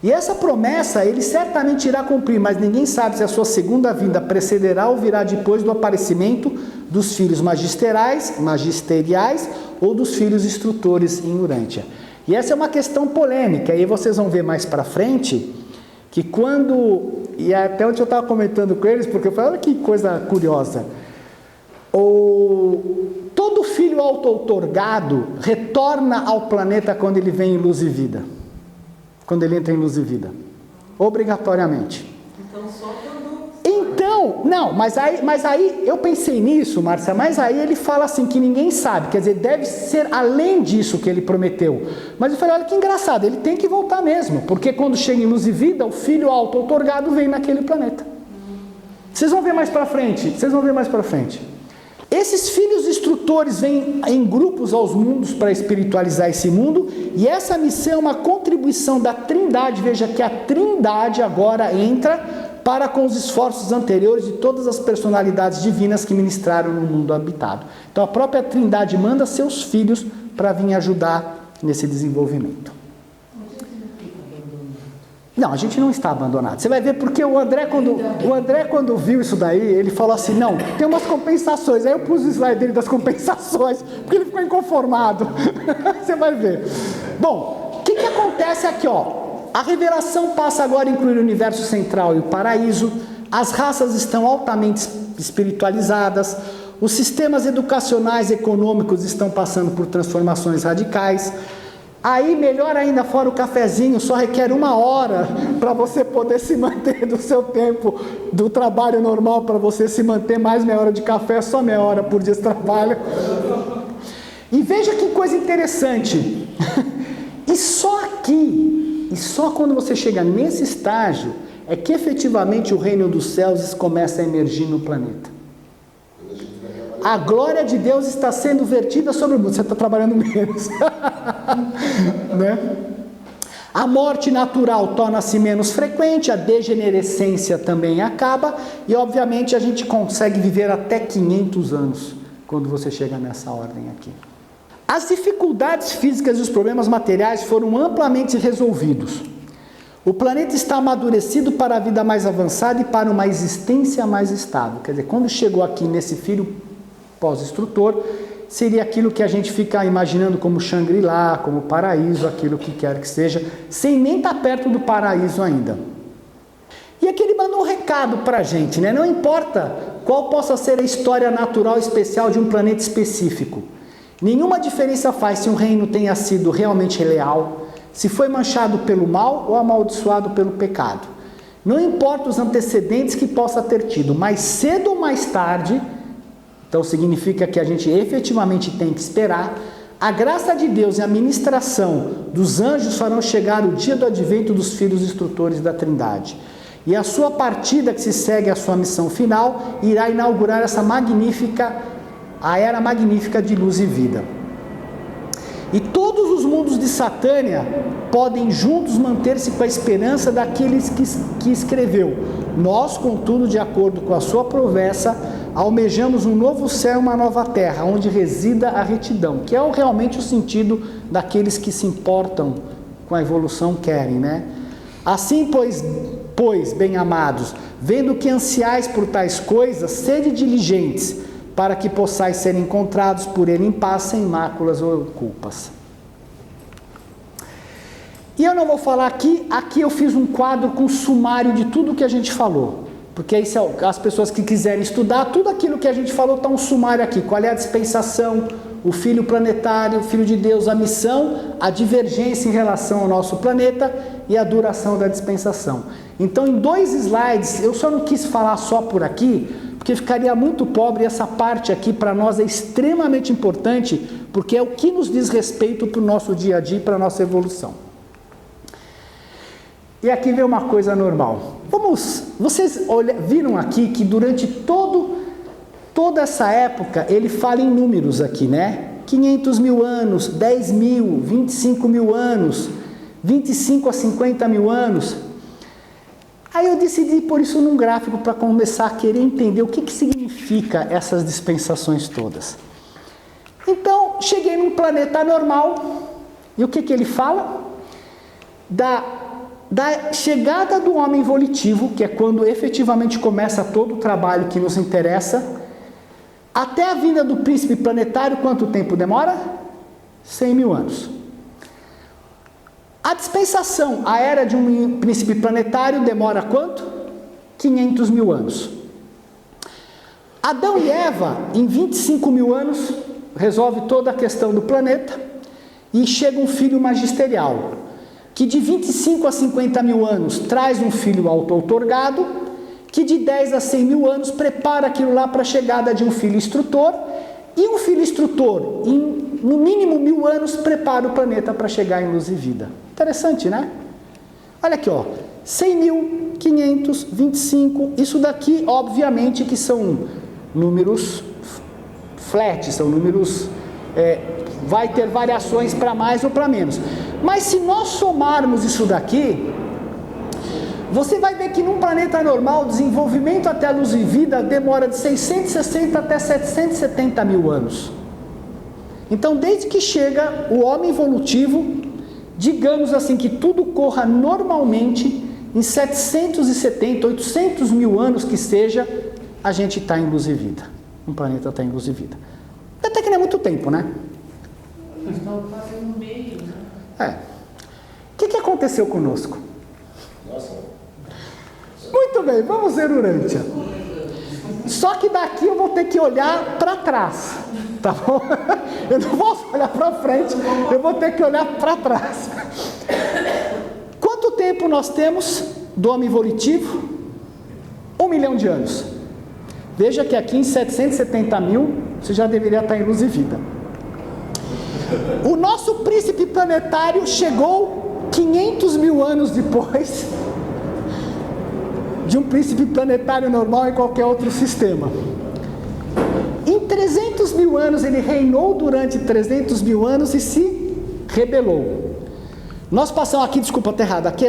E essa promessa ele certamente irá cumprir, mas ninguém sabe se a sua segunda vinda precederá ou virá depois do aparecimento dos filhos magisteriais ou dos filhos instrutores em Urântia. E essa é uma questão polêmica, e aí vocês vão ver mais para frente, que quando, e até ontem eu estava comentando com eles, porque eu falei, olha que coisa curiosa, todo filho auto-outorgado retorna ao planeta quando ele vem em luz e vida, quando ele entra em luz e vida, obrigatoriamente.
Então só quando...
Então, não, mas aí eu pensei nisso, Márcia, mas aí ele fala assim que ninguém sabe, quer dizer, deve ser além disso que ele prometeu. Mas eu falei, olha que engraçado, ele tem que voltar mesmo, porque quando chega em luz e vida, o filho auto-outorgado vem naquele planeta. Vocês vão ver mais para frente, Esses filhos instrutores vêm em grupos aos mundos para espiritualizar esse mundo, e essa missão é uma contribuição da Trindade. Veja que a Trindade agora entra para com os esforços anteriores de todas as personalidades divinas que ministraram no mundo habitado. Então a própria Trindade manda seus filhos para vir ajudar nesse desenvolvimento. Não, a gente não está abandonado. Você vai ver porque o André quando viu isso daí, ele falou assim, não, tem umas compensações. Aí eu pus o slide dele das compensações, porque ele ficou inconformado. Você vai ver. Bom, o que acontece aqui, ó? A revelação passa agora a incluir o universo central e o paraíso, as raças estão altamente espiritualizadas, os sistemas educacionais e econômicos estão passando por transformações radicais. Aí, melhor ainda, fora o cafezinho, só requer 1 hora para você poder se manter do seu tempo, do trabalho normal, para você se manter mais meia hora de café, só meia hora por dia de trabalho. E veja que coisa interessante, e só quando você chega nesse estágio, é que efetivamente o reino dos céus começa a emergir no planeta. A glória de Deus está sendo vertida sobre o mundo. Você está trabalhando menos. Né? A morte natural torna-se menos frequente, a degenerescência também acaba, e obviamente a gente consegue viver até 500 anos, quando você chega nessa ordem aqui. As dificuldades físicas e os problemas materiais foram amplamente resolvidos. O planeta está amadurecido para a vida mais avançada e para uma existência mais estável. Quer dizer, quando chegou aqui nesse filho pós-instrutor, seria aquilo que a gente fica imaginando como Shangri-La, como paraíso, aquilo que quer que seja, sem nem estar perto do paraíso ainda. E aqui ele mandou um recado para a gente, né? Não importa qual possa ser a história natural especial de um planeta específico. Nenhuma diferença faz se um reino tenha sido realmente leal, se foi manchado pelo mal ou amaldiçoado pelo pecado. Não importa os antecedentes que possa ter tido, mais cedo ou mais tarde, então significa que a gente efetivamente tem que esperar, a graça de Deus e a ministração dos anjos farão chegar o dia do advento dos filhos instrutores da Trindade. E a sua partida, que se segue à sua missão final, irá inaugurar a era magnífica de luz e vida. E todos os mundos de Satânia podem juntos manter-se com a esperança daqueles que escreveu. Nós, contudo, de acordo com a sua promessa, almejamos um novo céu e uma nova terra, onde resida a retidão, que é realmente o sentido daqueles que se importam com a evolução querem, né? Assim, pois, bem-amados, vendo que ansiais por tais coisas, sede diligentes, para que possais ser encontrados por ele em paz, sem máculas ou culpas. E eu não vou falar aqui eu fiz um quadro com sumário de tudo que a gente falou, porque aí as pessoas que quiserem estudar, tudo aquilo que a gente falou está um sumário aqui, qual é a dispensação, o filho planetário, o filho de Deus, a missão, a divergência em relação ao nosso planeta e a duração da dispensação. Então, em 2 slides, eu só não quis falar só por aqui, porque ficaria muito pobre, e essa parte aqui para nós é extremamente importante, porque é o que nos diz respeito para o nosso dia a dia e para a nossa evolução. E aqui vem uma coisa normal. Vocês viram aqui que durante toda essa época, ele fala em números aqui, né? 500 mil anos, 10 mil, 25 mil anos, 25 a 50 mil anos. Aí eu decidi pôr isso num gráfico para começar a querer entender o que significa essas dispensações todas. Então, cheguei num planeta normal, e o que ele fala? Da chegada do homem volitivo, que é quando efetivamente começa todo o trabalho que nos interessa, até a vinda do príncipe planetário, quanto tempo demora? 100 mil anos. A dispensação, a era de um príncipe planetário, demora quanto? 500 mil anos. Adão e Eva, em 25 mil anos, resolve toda a questão do planeta e chega um filho magisterial, que de 25 a 50 mil anos traz um filho auto-outorgado, que de 10 a 100 mil anos prepara aquilo lá para a chegada de um filho instrutor, e um filho instrutor, no mínimo 1000 anos, prepara o planeta para chegar em luz e vida. Interessante, né? Olha aqui, ó, 100 mil, 500, 25, isso daqui, obviamente, que são números flat, são números, vai ter variações para mais ou para menos. Mas se nós somarmos isso daqui, você vai ver que num planeta normal, o desenvolvimento até a luz e vida demora de 660 até 770 mil anos. Então, desde que chega o homem evolutivo, digamos assim, que tudo corra normalmente, em 770, 800 mil anos que seja, a gente está em luz e vida. Um planeta está em luz e vida. Até que não é muito tempo, né?
Estão quase no meio, né?
O que aconteceu conosco?
Nossa.
Muito bem, vamos ver Urântia. Só que daqui eu vou ter que olhar para trás, tá bom? Eu não posso olhar para frente, eu vou ter que olhar para trás. Quanto tempo nós temos do homem volitivo? 1 milhão de anos. Veja que aqui em 770 mil, você já deveria estar em luz e vida. O nosso príncipe planetário chegou 500 mil anos depois de um príncipe planetário normal em qualquer outro sistema. Em 300 mil anos, ele reinou durante 300 mil anos e se rebelou. Nós passamos aqui, desculpa, está errado, aqui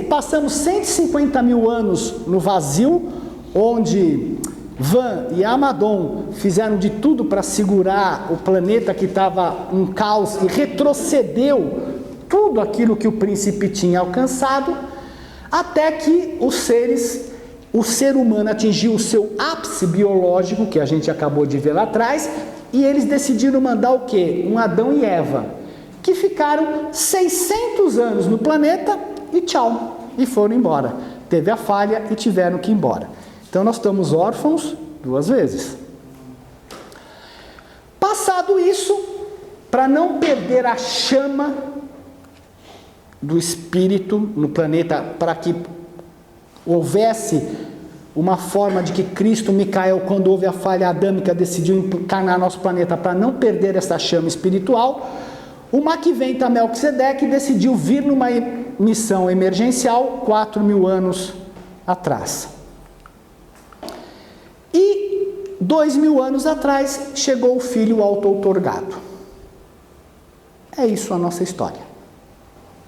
passamos 150 mil anos no vazio, onde Van e Amadon fizeram de tudo para segurar o planeta que estava em caos e retrocedeu tudo aquilo que o príncipe tinha alcançado, até que o ser humano atingiu o seu ápice biológico, que a gente acabou de ver lá atrás, e eles decidiram mandar o quê? Um Adão e Eva, que ficaram 600 anos no planeta e tchau, e foram embora. Teve a falha e tiveram que ir embora. Então nós estamos órfãos 2 vezes. Passado isso, para não perder a chama do espírito no planeta, para que houvesse uma forma de que Cristo, Micael, quando houve a falha adâmica, decidiu encarnar nosso planeta para não perder essa chama espiritual, o Maquiventa Melquisedeque decidiu vir numa missão emergencial 4.000 anos atrás. E 2.000 anos atrás chegou o Filho auto-outorgado. É isso a nossa história.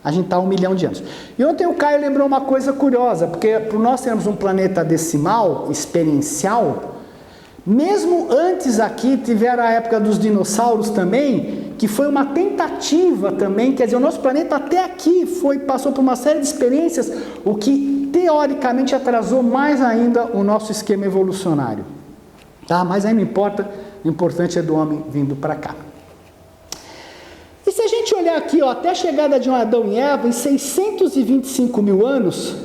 A gente está há 1 milhão de anos. E ontem o Caio lembrou uma coisa curiosa, porque por nós termos um planeta decimal, experiencial, mesmo antes aqui, tiveram a época dos dinossauros também, que foi uma tentativa também, quer dizer, o nosso planeta até aqui passou por uma série de experiências, o que teoricamente atrasou mais ainda o nosso esquema evolucionário. Tá? Mas aí não importa, o importante é do homem vindo para cá. E se a gente olhar aqui, ó, até a chegada de um Adão e Eva, em 625.000 anos,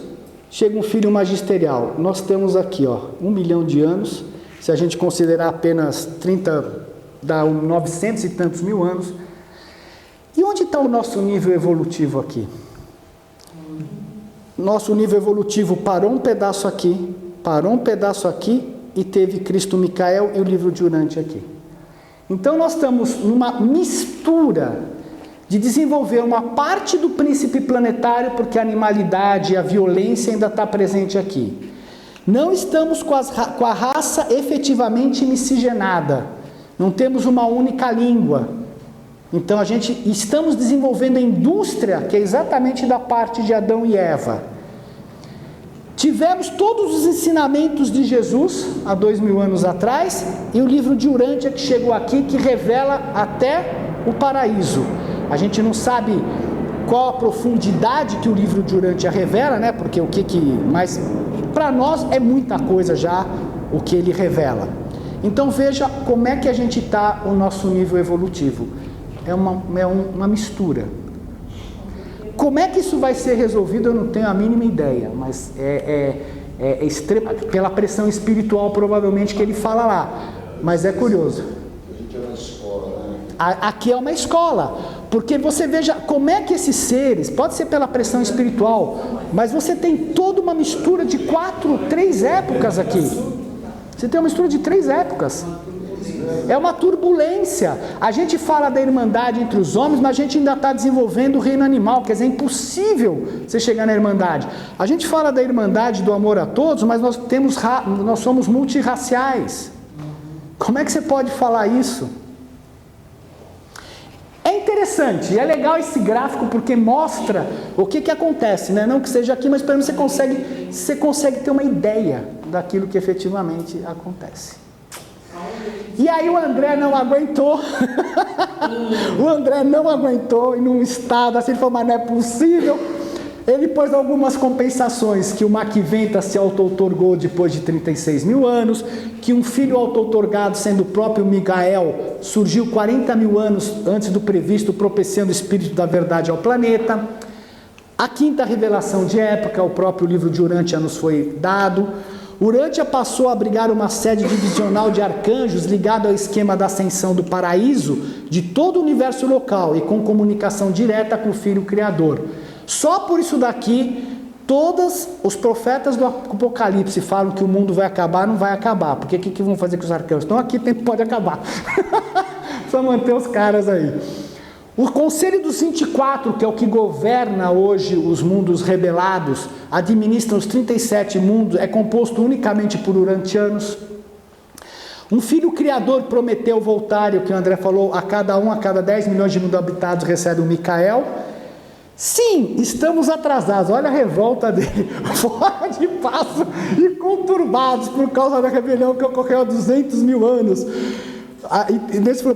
chega um filho magisterial. Nós temos aqui, ó, 1 milhão de anos. Se a gente considerar apenas 30, dá 900 e tantos mil anos. E onde está o nosso nível evolutivo aqui? Nosso nível evolutivo parou um pedaço aqui e teve Cristo Micael e o livro de Urante aqui. Então nós estamos numa mistura de desenvolver uma parte do príncipe planetário, porque a animalidade e a violência ainda está presente aqui. Não estamos com a raça efetivamente miscigenada. Não temos uma única língua. Então estamos desenvolvendo a indústria, que é exatamente da parte de Adão e Eva. Tivemos todos os ensinamentos de Jesus, há 2.000 anos atrás, e o livro de Urântia que chegou aqui, que revela até o paraíso. A gente não sabe qual a profundidade que o livro de Urântia revela, né? Porque mas para nós é muita coisa já o que ele revela. Então veja como é que a gente está o nosso nível evolutivo. É uma mistura. Como é que isso vai ser resolvido, eu não tenho a mínima ideia, mas pela pressão espiritual provavelmente que ele fala lá, mas é curioso.
A gente é uma escola, né?
Aqui é uma escola, porque você veja como é que esses seres, pode ser pela pressão espiritual, mas você tem toda uma mistura de 3 épocas aqui. Você tem uma mistura de 3 épocas. É uma turbulência. A gente fala da irmandade entre os homens, mas a gente ainda está desenvolvendo o reino animal, quer dizer, é impossível você chegar na irmandade. A gente fala da irmandade do amor a todos, mas nós somos multirraciais. Como é que você pode falar isso? É interessante, e é legal esse gráfico porque mostra o que acontece, né? Não que seja aqui, mas pelo menos você consegue ter uma ideia daquilo que efetivamente acontece. E aí o André não aguentou, e num estado assim, ele falou, mas não é possível. Ele pôs algumas compensações, que o Maquiventa se auto-outorgou depois de 36.000 anos, que um filho auto-outorgado, sendo o próprio Micael, surgiu 40.000 anos antes do previsto, propiciando o espírito da verdade ao planeta. A quinta revelação de época, o próprio livro de Urântia nos foi dado. Urântia passou a abrigar uma sede divisional de arcanjos ligado ao esquema da ascensão do paraíso de todo o universo local e com comunicação direta com o Filho Criador. Só por isso daqui, todos os profetas do Apocalipse falam que o mundo vai acabar, não vai acabar. Porque o que vão fazer com os arcanjos? Então aqui pode acabar. Só manter os caras aí. O Conselho dos 24, que é o que governa hoje os mundos rebelados, administra os 37 mundos, é composto unicamente por urantianos. Um filho criador prometeu voltar, que o André falou, a cada 10 milhões de mundos habitados recebe um Micael. Sim, estamos atrasados, olha a revolta dele, fora de passo e conturbados por causa da rebelião que ocorreu há 200.000 anos.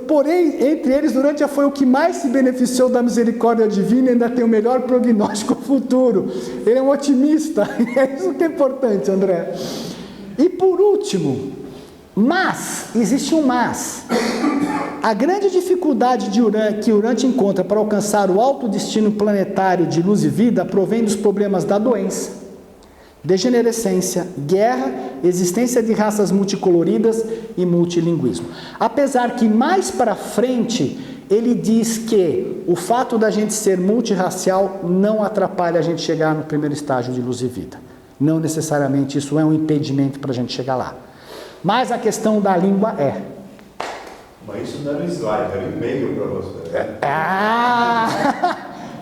Porém, entre eles, Urântia foi o que mais se beneficiou da misericórdia divina e ainda tem o melhor prognóstico futuro. Ele é um otimista, é isso que é importante, André. E por último, existe um mas. A grande dificuldade que Urântia encontra para alcançar o alto destino planetário de luz e vida provém dos problemas da doença, degenerescência, guerra, existência de raças multicoloridas e multilinguismo. Apesar que mais para frente ele diz que o fato da gente ser multirracial não atrapalha a gente chegar no primeiro estágio de luz e vida. Não necessariamente isso é um impedimento para a gente chegar lá. Mas a questão da língua é.
Mas isso não era um slide, era um e-mail para você.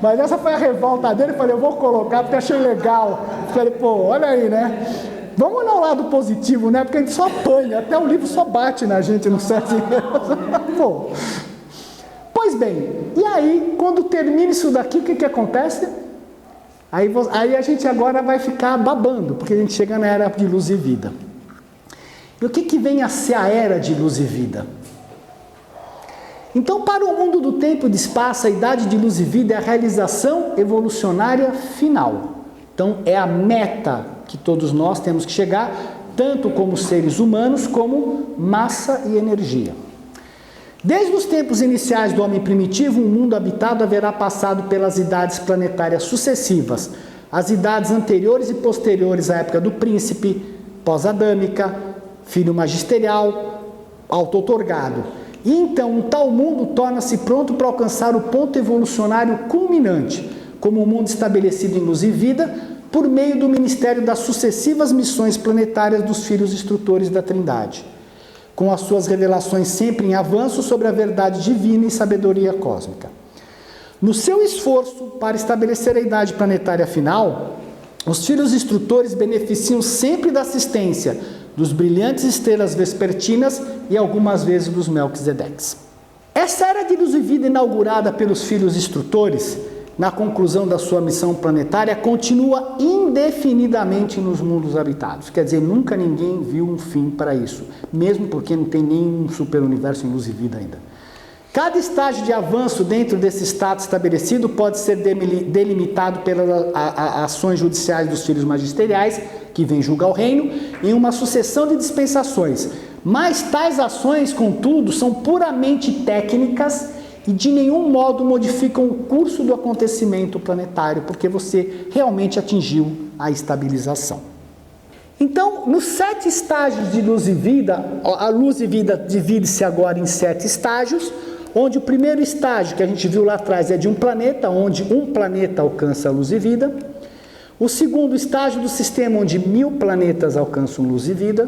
Mas essa foi a revolta dele. Eu falei, eu vou colocar porque achei legal. Eu falei, pô, olha aí, né? Vamos olhar o lado positivo, né? Porque a gente só apanha, até o livro só bate na gente no 7 Pô. Pois bem, e aí, quando termina isso daqui, o que acontece? Aí a gente agora vai ficar babando, porque a gente chega na era de luz e vida. E o que vem a ser a era de luz e vida? Então, para o mundo do tempo e do espaço, a idade de luz e vida é a realização evolucionária final. Então, é a meta que todos nós temos que chegar, tanto como seres humanos, como massa e energia. Desde os tempos iniciais do homem primitivo, um mundo habitado haverá passado pelas idades planetárias sucessivas, as idades anteriores e posteriores à época do príncipe, pós-adâmica, filho magisterial, auto-otorgado. E então, um tal mundo torna-se pronto para alcançar o ponto evolucionário culminante, como um mundo estabelecido em luz e vida, por meio do ministério das sucessivas missões planetárias dos filhos instrutores da Trindade, com as suas revelações sempre em avanço sobre a verdade divina e sabedoria cósmica. No seu esforço para estabelecer a idade planetária final, os filhos instrutores beneficiam sempre da assistência dos brilhantes estrelas vespertinas e algumas vezes dos Melquisedeques. Essa era de luz e vida inaugurada pelos filhos instrutores, na conclusão da sua missão planetária, continua indefinidamente nos mundos habitados. Quer dizer, nunca ninguém viu um fim para isso, mesmo porque não tem nenhum superuniverso em luz e vida ainda. Cada estágio de avanço dentro desse estado estabelecido pode ser delimitado pelas ações judiciais dos filhos magisteriais, que vêm julgar o reino, em uma sucessão de dispensações. Mas tais ações, contudo, são puramente técnicas e de nenhum modo modificam o curso do acontecimento planetário, porque você realmente atingiu a estabilização. Então, nos 7 estágios de luz e vida, a luz e vida divide-se agora em 7 estágios, onde o primeiro estágio, que a gente viu lá atrás, é de um planeta, onde um planeta alcança a luz e vida. O segundo estágio do sistema, onde 1000 planetas alcançam luz e vida.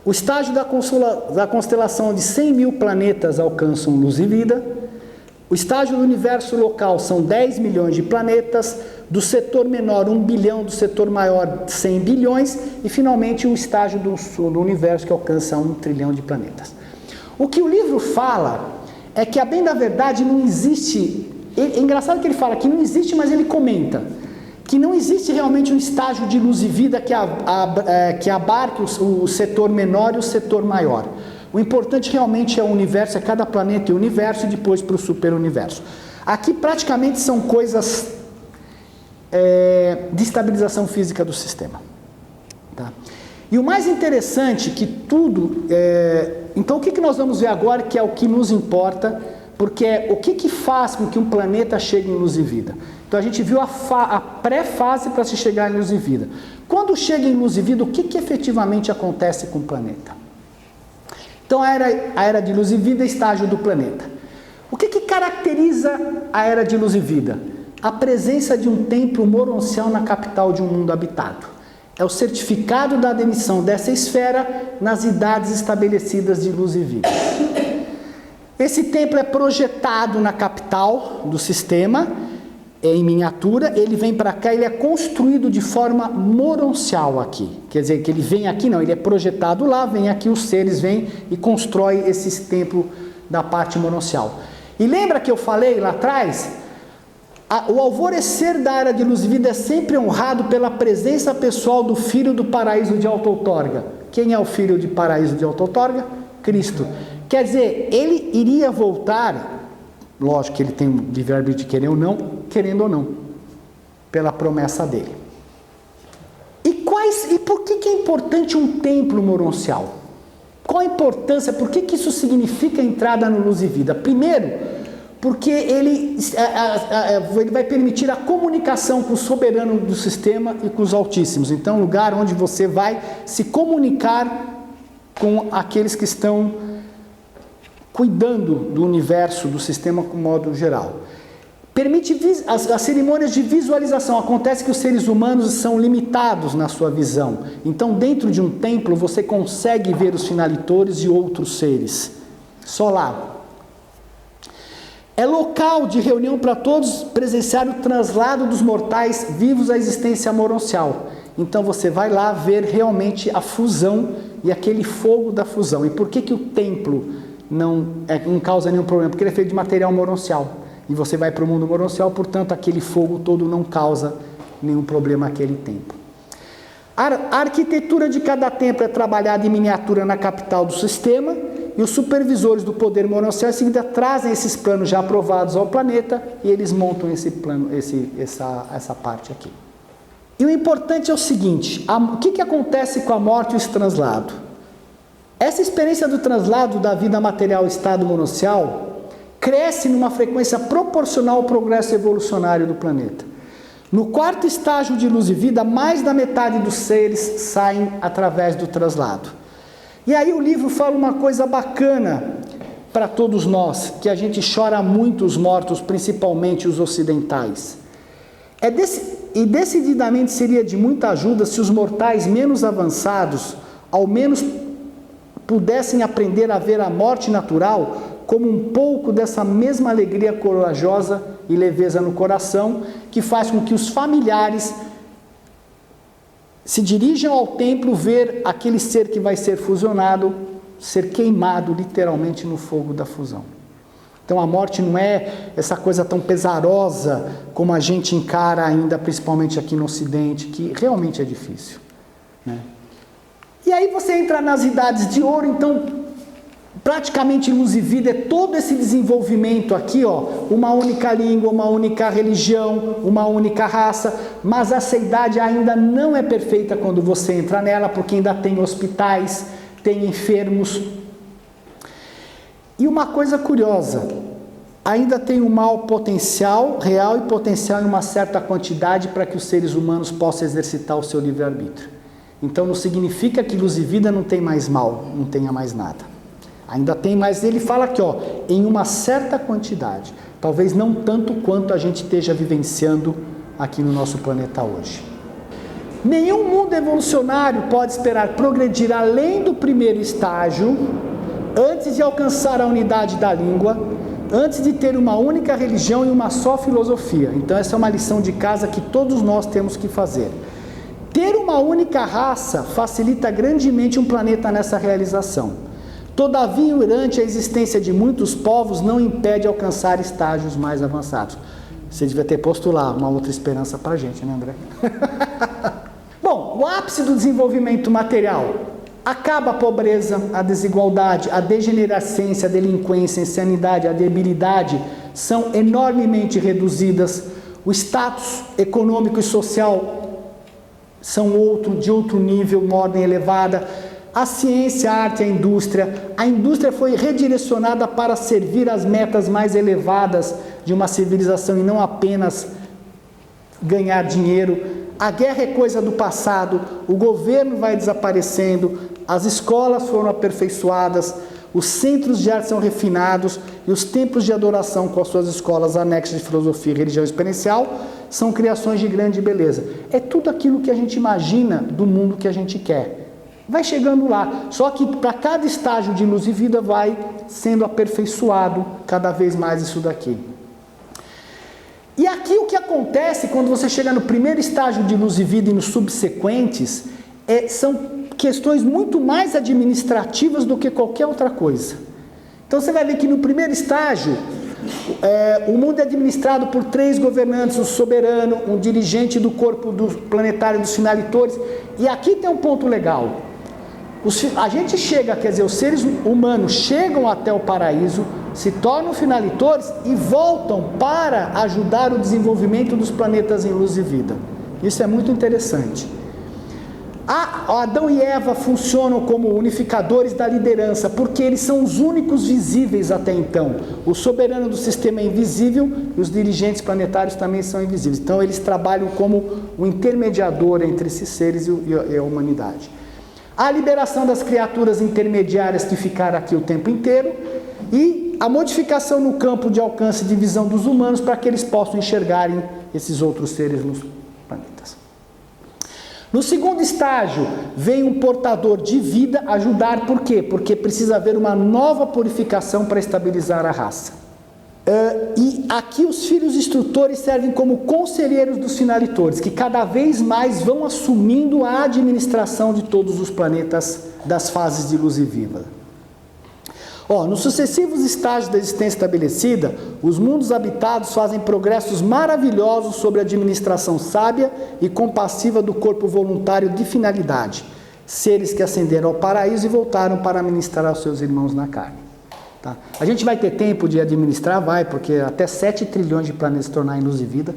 O estágio da constelação, onde 100.000 planetas alcançam luz e vida. O estágio do universo local são 10 milhões de planetas. Do setor menor, 1 bilhão. Do setor maior, 100 bilhões. E, finalmente, o estágio do universo, que alcança 1 trilhão de planetas. O que o livro fala é que, a bem da verdade, não existe... É engraçado que ele fala que não existe, mas ele comenta que não existe realmente um estágio de luz e vida que abarque o setor menor e o setor maior. O importante realmente é o universo, é cada planeta e o universo, e depois para o superuniverso. Aqui praticamente são coisas de estabilização física do sistema. Tá? E o mais interessante que tudo... Então o que nós vamos ver agora, que é o que nos importa, porque o que faz com que um planeta chegue em luz e vida? Então a gente viu a pré-fase para se chegar em luz e vida. Quando chega em luz e vida, o que efetivamente acontece com o planeta? Então a era de luz e vida é estágio do planeta. O que caracteriza a era de luz e vida? A presença de um templo moroncial na capital de um mundo habitado. É o certificado da admissão dessa esfera nas idades estabelecidas de luz e vida. Esse templo é projetado na capital do sistema, em miniatura, ele vem para cá, ele é construído de forma moroncial aqui. Quer dizer, que ele vem aqui, não, ele é projetado lá, vem aqui, os seres vêm e constroem esse templo da parte moroncial. E lembra que eu falei lá atrás? O alvorecer da era de luz e vida é sempre honrado pela presença pessoal do filho do paraíso de auto-outorga. Quem é o filho de paraíso de auto-outorga? Cristo. Quer dizer, ele iria voltar... Lógico que ele tem o livre-arbítrio de querer ou não, querendo ou não, pela promessa dele. E por que é importante um templo moroncial? Qual a importância? Por que isso significa entrada no luz e vida? Primeiro, porque ele vai permitir a comunicação com o soberano do sistema e com os altíssimos. Então, um lugar onde você vai se comunicar com aqueles que estão cuidando do universo, do sistema com modo geral. Permite as cerimônias de visualização. Acontece que os seres humanos são limitados na sua visão. Então, dentro de um templo, você consegue ver os finalitores e outros seres. Só lá. É local de reunião para todos presenciar o translado dos mortais vivos à existência moroncial. Então, você vai lá ver realmente a fusão e aquele fogo da fusão. E por que o templo não causa nenhum problema? Porque ele é feito de material moroncial. E você vai para o mundo moroncial, portanto, aquele fogo todo não causa nenhum problema naquele templo. A arquitetura de cada templo é trabalhada em miniatura na capital do sistema, e os supervisores do poder moroncial em seguida trazem esses planos já aprovados ao planeta, e eles montam esse plano, essa parte aqui. E o importante é o seguinte, o que acontece com a morte e esse translado? Essa experiência do translado da vida material ao estado moroncial cresce numa frequência proporcional ao progresso evolucionário do planeta. No quarto estágio de luz e vida, mais da metade dos seres saem através do translado. E aí o livro fala uma coisa bacana para todos nós, que a gente chora muito os mortos, principalmente os ocidentais. E decididamente seria de muita ajuda se os mortais menos avançados, ao menos pudessem aprender a ver a morte natural como um pouco dessa mesma alegria corajosa e leveza no coração, que faz com que os familiares se dirijam ao templo ver aquele ser que vai ser fusionado, ser queimado literalmente no fogo da fusão. Então a morte não é essa coisa tão pesarosa como a gente encara ainda, principalmente aqui no Ocidente, que realmente é difícil, né? E aí você entra nas idades de ouro, então praticamente luz e vida é todo esse desenvolvimento aqui, ó, uma única língua, uma única religião, uma única raça, mas essa idade ainda não é perfeita quando você entra nela, porque ainda tem hospitais, tem enfermos. E uma coisa curiosa, ainda tem um mal potencial, real e potencial em uma certa quantidade para que os seres humanos possam exercitar o seu livre-arbítrio. Então não significa que luz e vida não tem mais mal, não tenha mais nada. Ainda tem, mas ele fala aqui, ó, em uma certa quantidade. Talvez não tanto quanto a gente esteja vivenciando aqui no nosso planeta hoje. Nenhum mundo evolucionário pode esperar progredir além do primeiro estágio, antes de alcançar a unidade da língua, antes de ter uma única religião e uma só filosofia. Então essa é uma lição de casa que todos nós temos que fazer. Ter uma única raça facilita grandemente um planeta nessa realização. Todavia, durante a existência de muitos povos, não impede alcançar estágios mais avançados. Você devia ter posto lá uma outra esperança para a gente, né, André? Bom, o ápice do desenvolvimento material. Acaba a pobreza, a desigualdade, a degenerescência, a delinquência, a insanidade, a debilidade são enormemente reduzidas. O status econômico e social são de outro nível, uma ordem elevada. A ciência, a arte e a indústria foi redirecionada para servir as metas mais elevadas de uma civilização e não apenas ganhar dinheiro. A guerra é coisa do passado, o governo vai desaparecendo, as escolas foram aperfeiçoadas, os centros de arte são refinados e os templos de adoração com as suas escolas anexas de filosofia e religião experiencial são criações de grande beleza. É tudo aquilo que a gente imagina do mundo que a gente quer. Vai chegando lá, só que para cada estágio de luz e vida vai sendo aperfeiçoado cada vez mais isso daqui. E aqui o que acontece quando você chega no primeiro estágio de luz e vida e nos subsequentes, são questões muito mais administrativas do que qualquer outra coisa. Então você vai ver que no primeiro estágio, o mundo é administrado por 3 governantes, um soberano, um dirigente do corpo do planetário dos finalitores, e aqui tem um ponto legal. A gente chega, quer dizer, os seres humanos chegam até o paraíso, se tornam finalitores e voltam para ajudar o desenvolvimento dos planetas em luz e vida. Isso é muito interessante. Adão e Eva funcionam como unificadores da liderança, porque eles são os únicos visíveis até então. O soberano do sistema é invisível e os dirigentes planetários também são invisíveis. Então eles trabalham como o intermediador entre esses seres e a humanidade. A liberação das criaturas intermediárias que ficaram aqui o tempo inteiro e a modificação no campo de alcance de visão dos humanos para que eles possam enxergarem esses outros seres nos planetas. No segundo estágio, vem um portador de vida ajudar, por quê? Porque precisa haver uma nova purificação para estabilizar a raça. E aqui os filhos instrutores servem como conselheiros dos finalitores, que cada vez mais vão assumindo a administração de todos os planetas das fases de luz e vida. Nos sucessivos estágios da existência estabelecida, os mundos habitados fazem progressos maravilhosos sobre a administração sábia e compassiva do corpo voluntário de finalidade, seres que ascenderam ao paraíso e voltaram para ministrar aos seus irmãos na carne. Tá? A gente vai ter tempo de administrar? Vai, porque até 7 trilhões de planetas se tornar em luz e vida.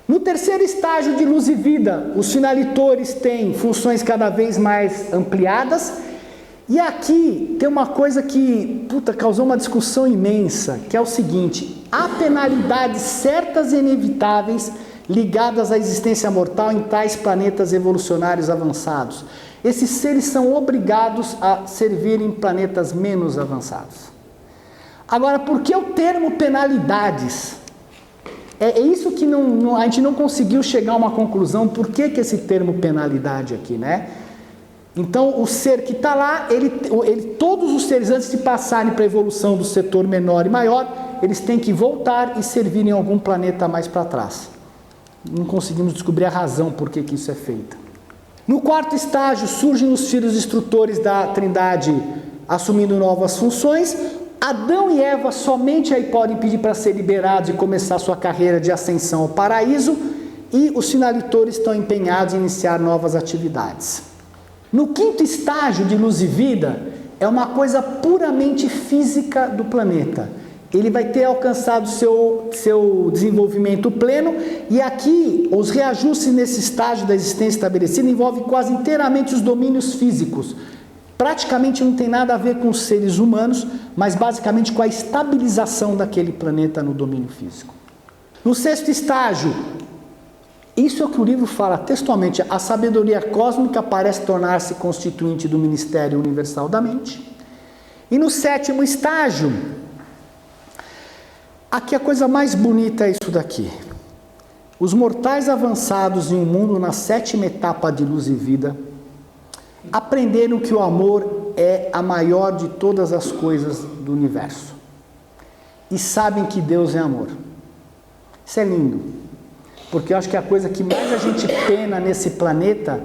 No terceiro estágio de luz e vida, os finalitores têm funções cada vez mais ampliadas. E aqui tem uma coisa que causou uma discussão imensa, que é o seguinte: há penalidades certas e inevitáveis ligadas à existência mortal em tais planetas evolucionários avançados. Esses seres são obrigados a servir em planetas menos avançados. Agora, por que o termo penalidades? É isso que a gente não conseguiu chegar a uma conclusão. Por que esse termo penalidade aqui, né? Então, o ser que está lá, todos os seres, antes de passarem para a evolução do setor menor e maior, eles têm que voltar e servir em algum planeta mais para trás. Não conseguimos descobrir a razão por que isso é feito. No quarto estágio, surgem os filhos instrutores da Trindade assumindo novas funções. Adão e Eva somente aí podem pedir para ser liberados e começar sua carreira de ascensão ao paraíso, e os finalitores estão empenhados em iniciar novas atividades. No quinto estágio de luz e vida, é uma coisa puramente física do planeta. Ele vai ter alcançado seu desenvolvimento pleno, e aqui os reajustes nesse estágio da existência estabelecida envolvem quase inteiramente os domínios físicos. Praticamente não tem nada a ver com os seres humanos, mas basicamente com a estabilização daquele planeta no domínio físico. No sexto estágio, isso é o que o livro fala textualmente: a sabedoria cósmica parece tornar-se constituinte do ministério universal da mente. E no sétimo estágio, aqui a coisa mais bonita é isso daqui: os mortais avançados em um mundo na sétima etapa de luz e vida aprenderam que o amor é a maior de todas as coisas do universo e sabem que Deus é amor. Isso é lindo. Porque eu acho que a coisa que mais a gente pena nesse planeta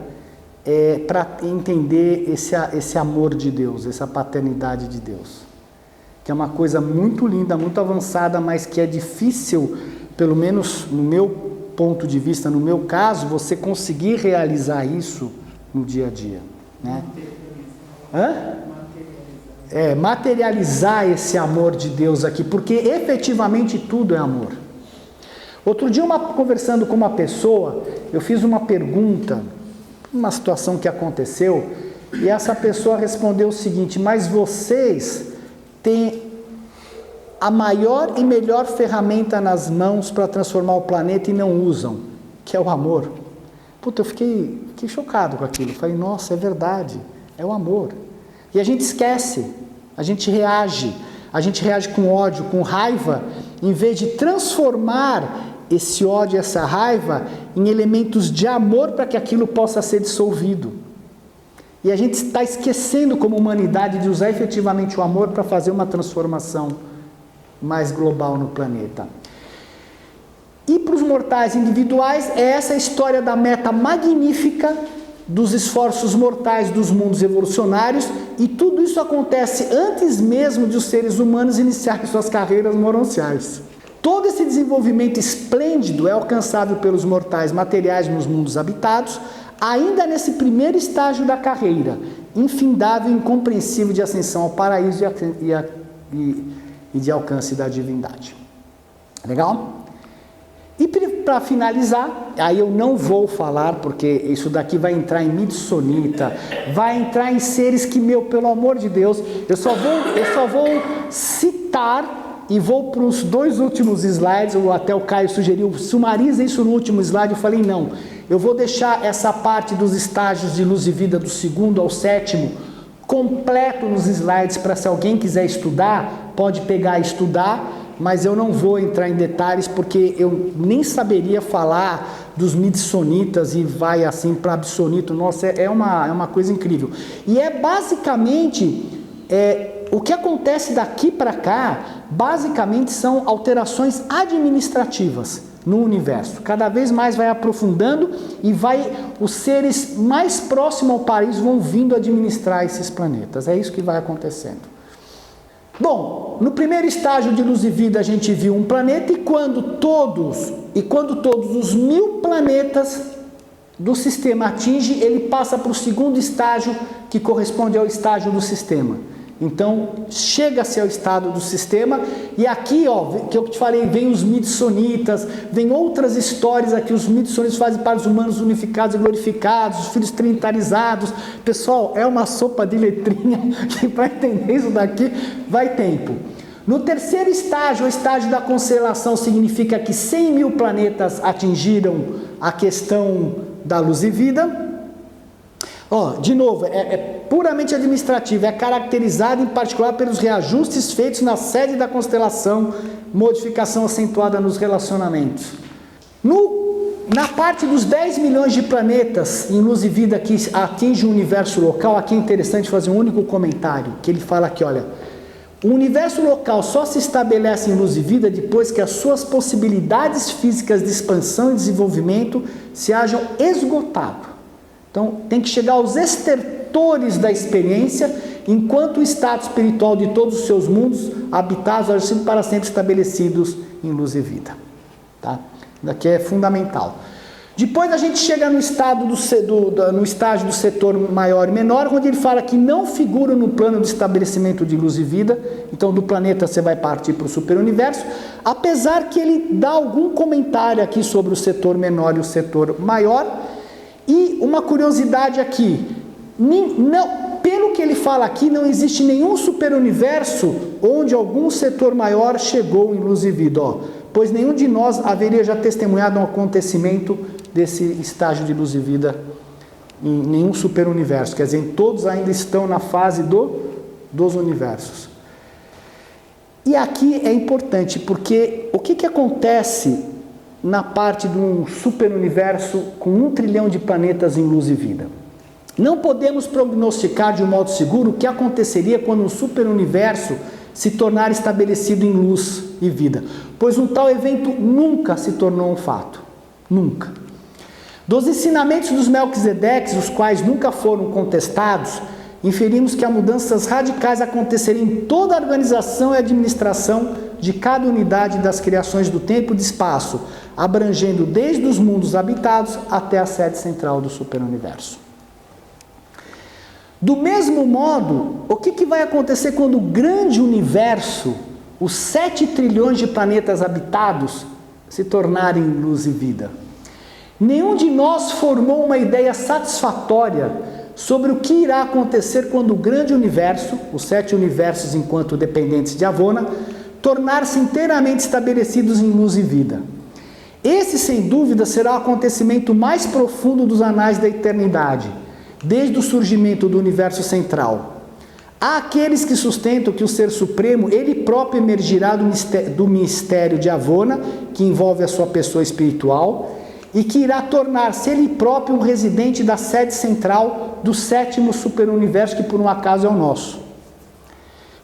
é para entender esse amor de Deus, essa paternidade de Deus. Que é uma coisa muito linda, muito avançada, mas que é difícil, pelo menos no meu ponto de vista, no meu caso, você conseguir realizar isso no dia a dia. Né? Materializar esse amor de Deus aqui, porque efetivamente tudo é amor. Outro dia, conversando com uma pessoa, eu fiz uma pergunta, uma situação que aconteceu, e essa pessoa respondeu o seguinte: mas vocês têm a maior e melhor ferramenta nas mãos para transformar o planeta e não usam, que é o amor. Eu fiquei chocado com aquilo. Falei, nossa, é verdade, é o amor. E a gente esquece, a gente reage com ódio, com raiva, em vez de transformar esse ódio, essa raiva, em elementos de amor para que aquilo possa ser dissolvido. E a gente está esquecendo como humanidade de usar efetivamente o amor para fazer uma transformação mais global no planeta. E para os mortais individuais, é essa a história da meta magnífica dos esforços mortais dos mundos evolucionários, e tudo isso acontece antes mesmo de os seres humanos iniciarem suas carreiras moronciais. Todo esse desenvolvimento esplêndido é alcançável pelos mortais materiais nos mundos habitados, ainda nesse primeiro estágio da carreira, infindável e incompreensível de ascensão ao paraíso e de alcance da divindade. Legal? E para finalizar, aí eu não vou falar, porque isso daqui vai entrar em midsonita, vai entrar em seres que, pelo amor de Deus, eu só vou citar, e vou para os 2 últimos slides, ou até o Caio sugeriu, sumariza isso no último slide. Eu falei, não, eu vou deixar essa parte dos estágios de luz e vida do 2º ao 7º completo nos slides para se alguém quiser estudar, pode pegar e estudar, mas eu não vou entrar em detalhes porque eu nem saberia falar dos midsonitas e vai assim para absonito. Nossa, é uma coisa incrível. E é basicamente, o que acontece daqui para cá, basicamente são alterações administrativas no universo. Cada vez mais vai aprofundando e os seres mais próximos ao paraíso vão vindo administrar esses planetas. É isso que vai acontecendo. Bom, no primeiro estágio de luz e vida a gente viu um planeta e quando todos os 1000 planetas do sistema atinge, ele passa para o segundo estágio que corresponde ao estágio do sistema. Então, chega-se ao estado do sistema e aqui, que eu te falei, vem os midsonitas, vem outras histórias aqui, os midsonitas fazem parte dos humanos unificados e glorificados, os filhos trinitarizados. Pessoal, é uma sopa de letrinha que para entender isso daqui vai tempo. No terceiro estágio, o estágio da constelação, significa que 100 mil planetas atingiram a questão da luz e vida. De novo, é puramente administrativo, é caracterizado em particular pelos reajustes feitos na sede da constelação, modificação acentuada nos relacionamentos. Na parte dos 10 milhões de planetas em luz e vida que atinge o universo local, aqui é interessante fazer um único comentário, que ele fala aqui, olha, o universo local só se estabelece em luz e vida depois que as suas possibilidades físicas de expansão e desenvolvimento se hajam esgotado. Então, tem que chegar aos estertores da experiência, enquanto o estado espiritual de todos os seus mundos habitados hajam sido para sempre estabelecidos em luz e vida. Tá? Isso aqui é fundamental. Depois a gente chega no estágio do setor maior e menor, onde ele fala que não figura no plano de estabelecimento de luz e vida. Então, do planeta você vai partir para o superuniverso, apesar que ele dá algum comentário aqui sobre o setor menor e o setor maior. E uma curiosidade aqui, pelo que ele fala aqui, não existe nenhum superuniverso onde algum setor maior chegou em luz e vida, pois nenhum de nós haveria já testemunhado um acontecimento desse estágio de luz e vida em nenhum superuniverso, quer dizer, todos ainda estão na fase dos universos. E aqui é importante, porque o que acontece na parte de um superuniverso com 1 trilhão de planetas em luz e vida? Não podemos prognosticar de um modo seguro o que aconteceria quando um superuniverso se tornar estabelecido em luz e vida, pois um tal evento nunca se tornou um fato. Nunca. Dos ensinamentos dos Melquisedeques, os quais nunca foram contestados, inferimos que há mudanças radicais aconteceriam em toda a organização e administração de cada unidade das criações do tempo e do espaço, abrangendo desde os mundos habitados até a sede central do superuniverso. Do mesmo modo, o que vai acontecer quando o grande universo, os 7 trilhões de planetas habitados, se tornarem luz e vida? Nenhum de nós formou uma ideia satisfatória sobre o que irá acontecer quando o grande universo, os 7 universos enquanto dependentes de Avona, tornar-se inteiramente estabelecidos em luz e vida. Esse, sem dúvida, será o acontecimento mais profundo dos anais da eternidade, desde o surgimento do universo central. Há aqueles que sustentam que o Ser Supremo, ele próprio emergirá do mistério de Avona, que envolve a sua pessoa espiritual, e que irá tornar-se ele próprio um residente da sede central do 7º superuniverso, que por um acaso é o nosso.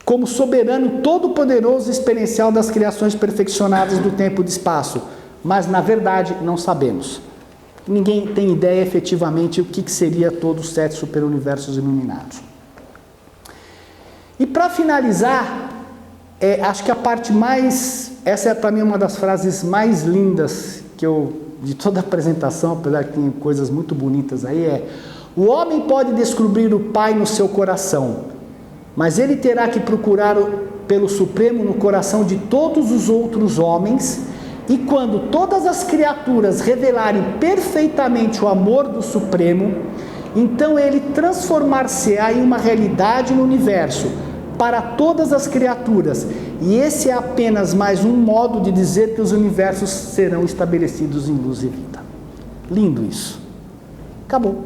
Como soberano todo-poderoso e experiencial das criações perfeccionadas do tempo e do espaço, mas na verdade não sabemos. Ninguém tem ideia efetivamente o que seria todos os 7 superuniversos iluminados. E para finalizar, acho que a parte mais, essa é para mim uma das frases mais lindas de toda a apresentação, apesar que tem coisas muito bonitas aí, o homem pode descobrir o Pai no seu coração, mas ele terá que procurar pelo Supremo no coração de todos os outros homens, e quando todas as criaturas revelarem perfeitamente o amor do Supremo, então ele transformar-se-á em uma realidade no universo, para todas as criaturas, e esse é apenas mais um modo de dizer que os universos serão estabelecidos em luz e vida. Lindo isso. Acabou.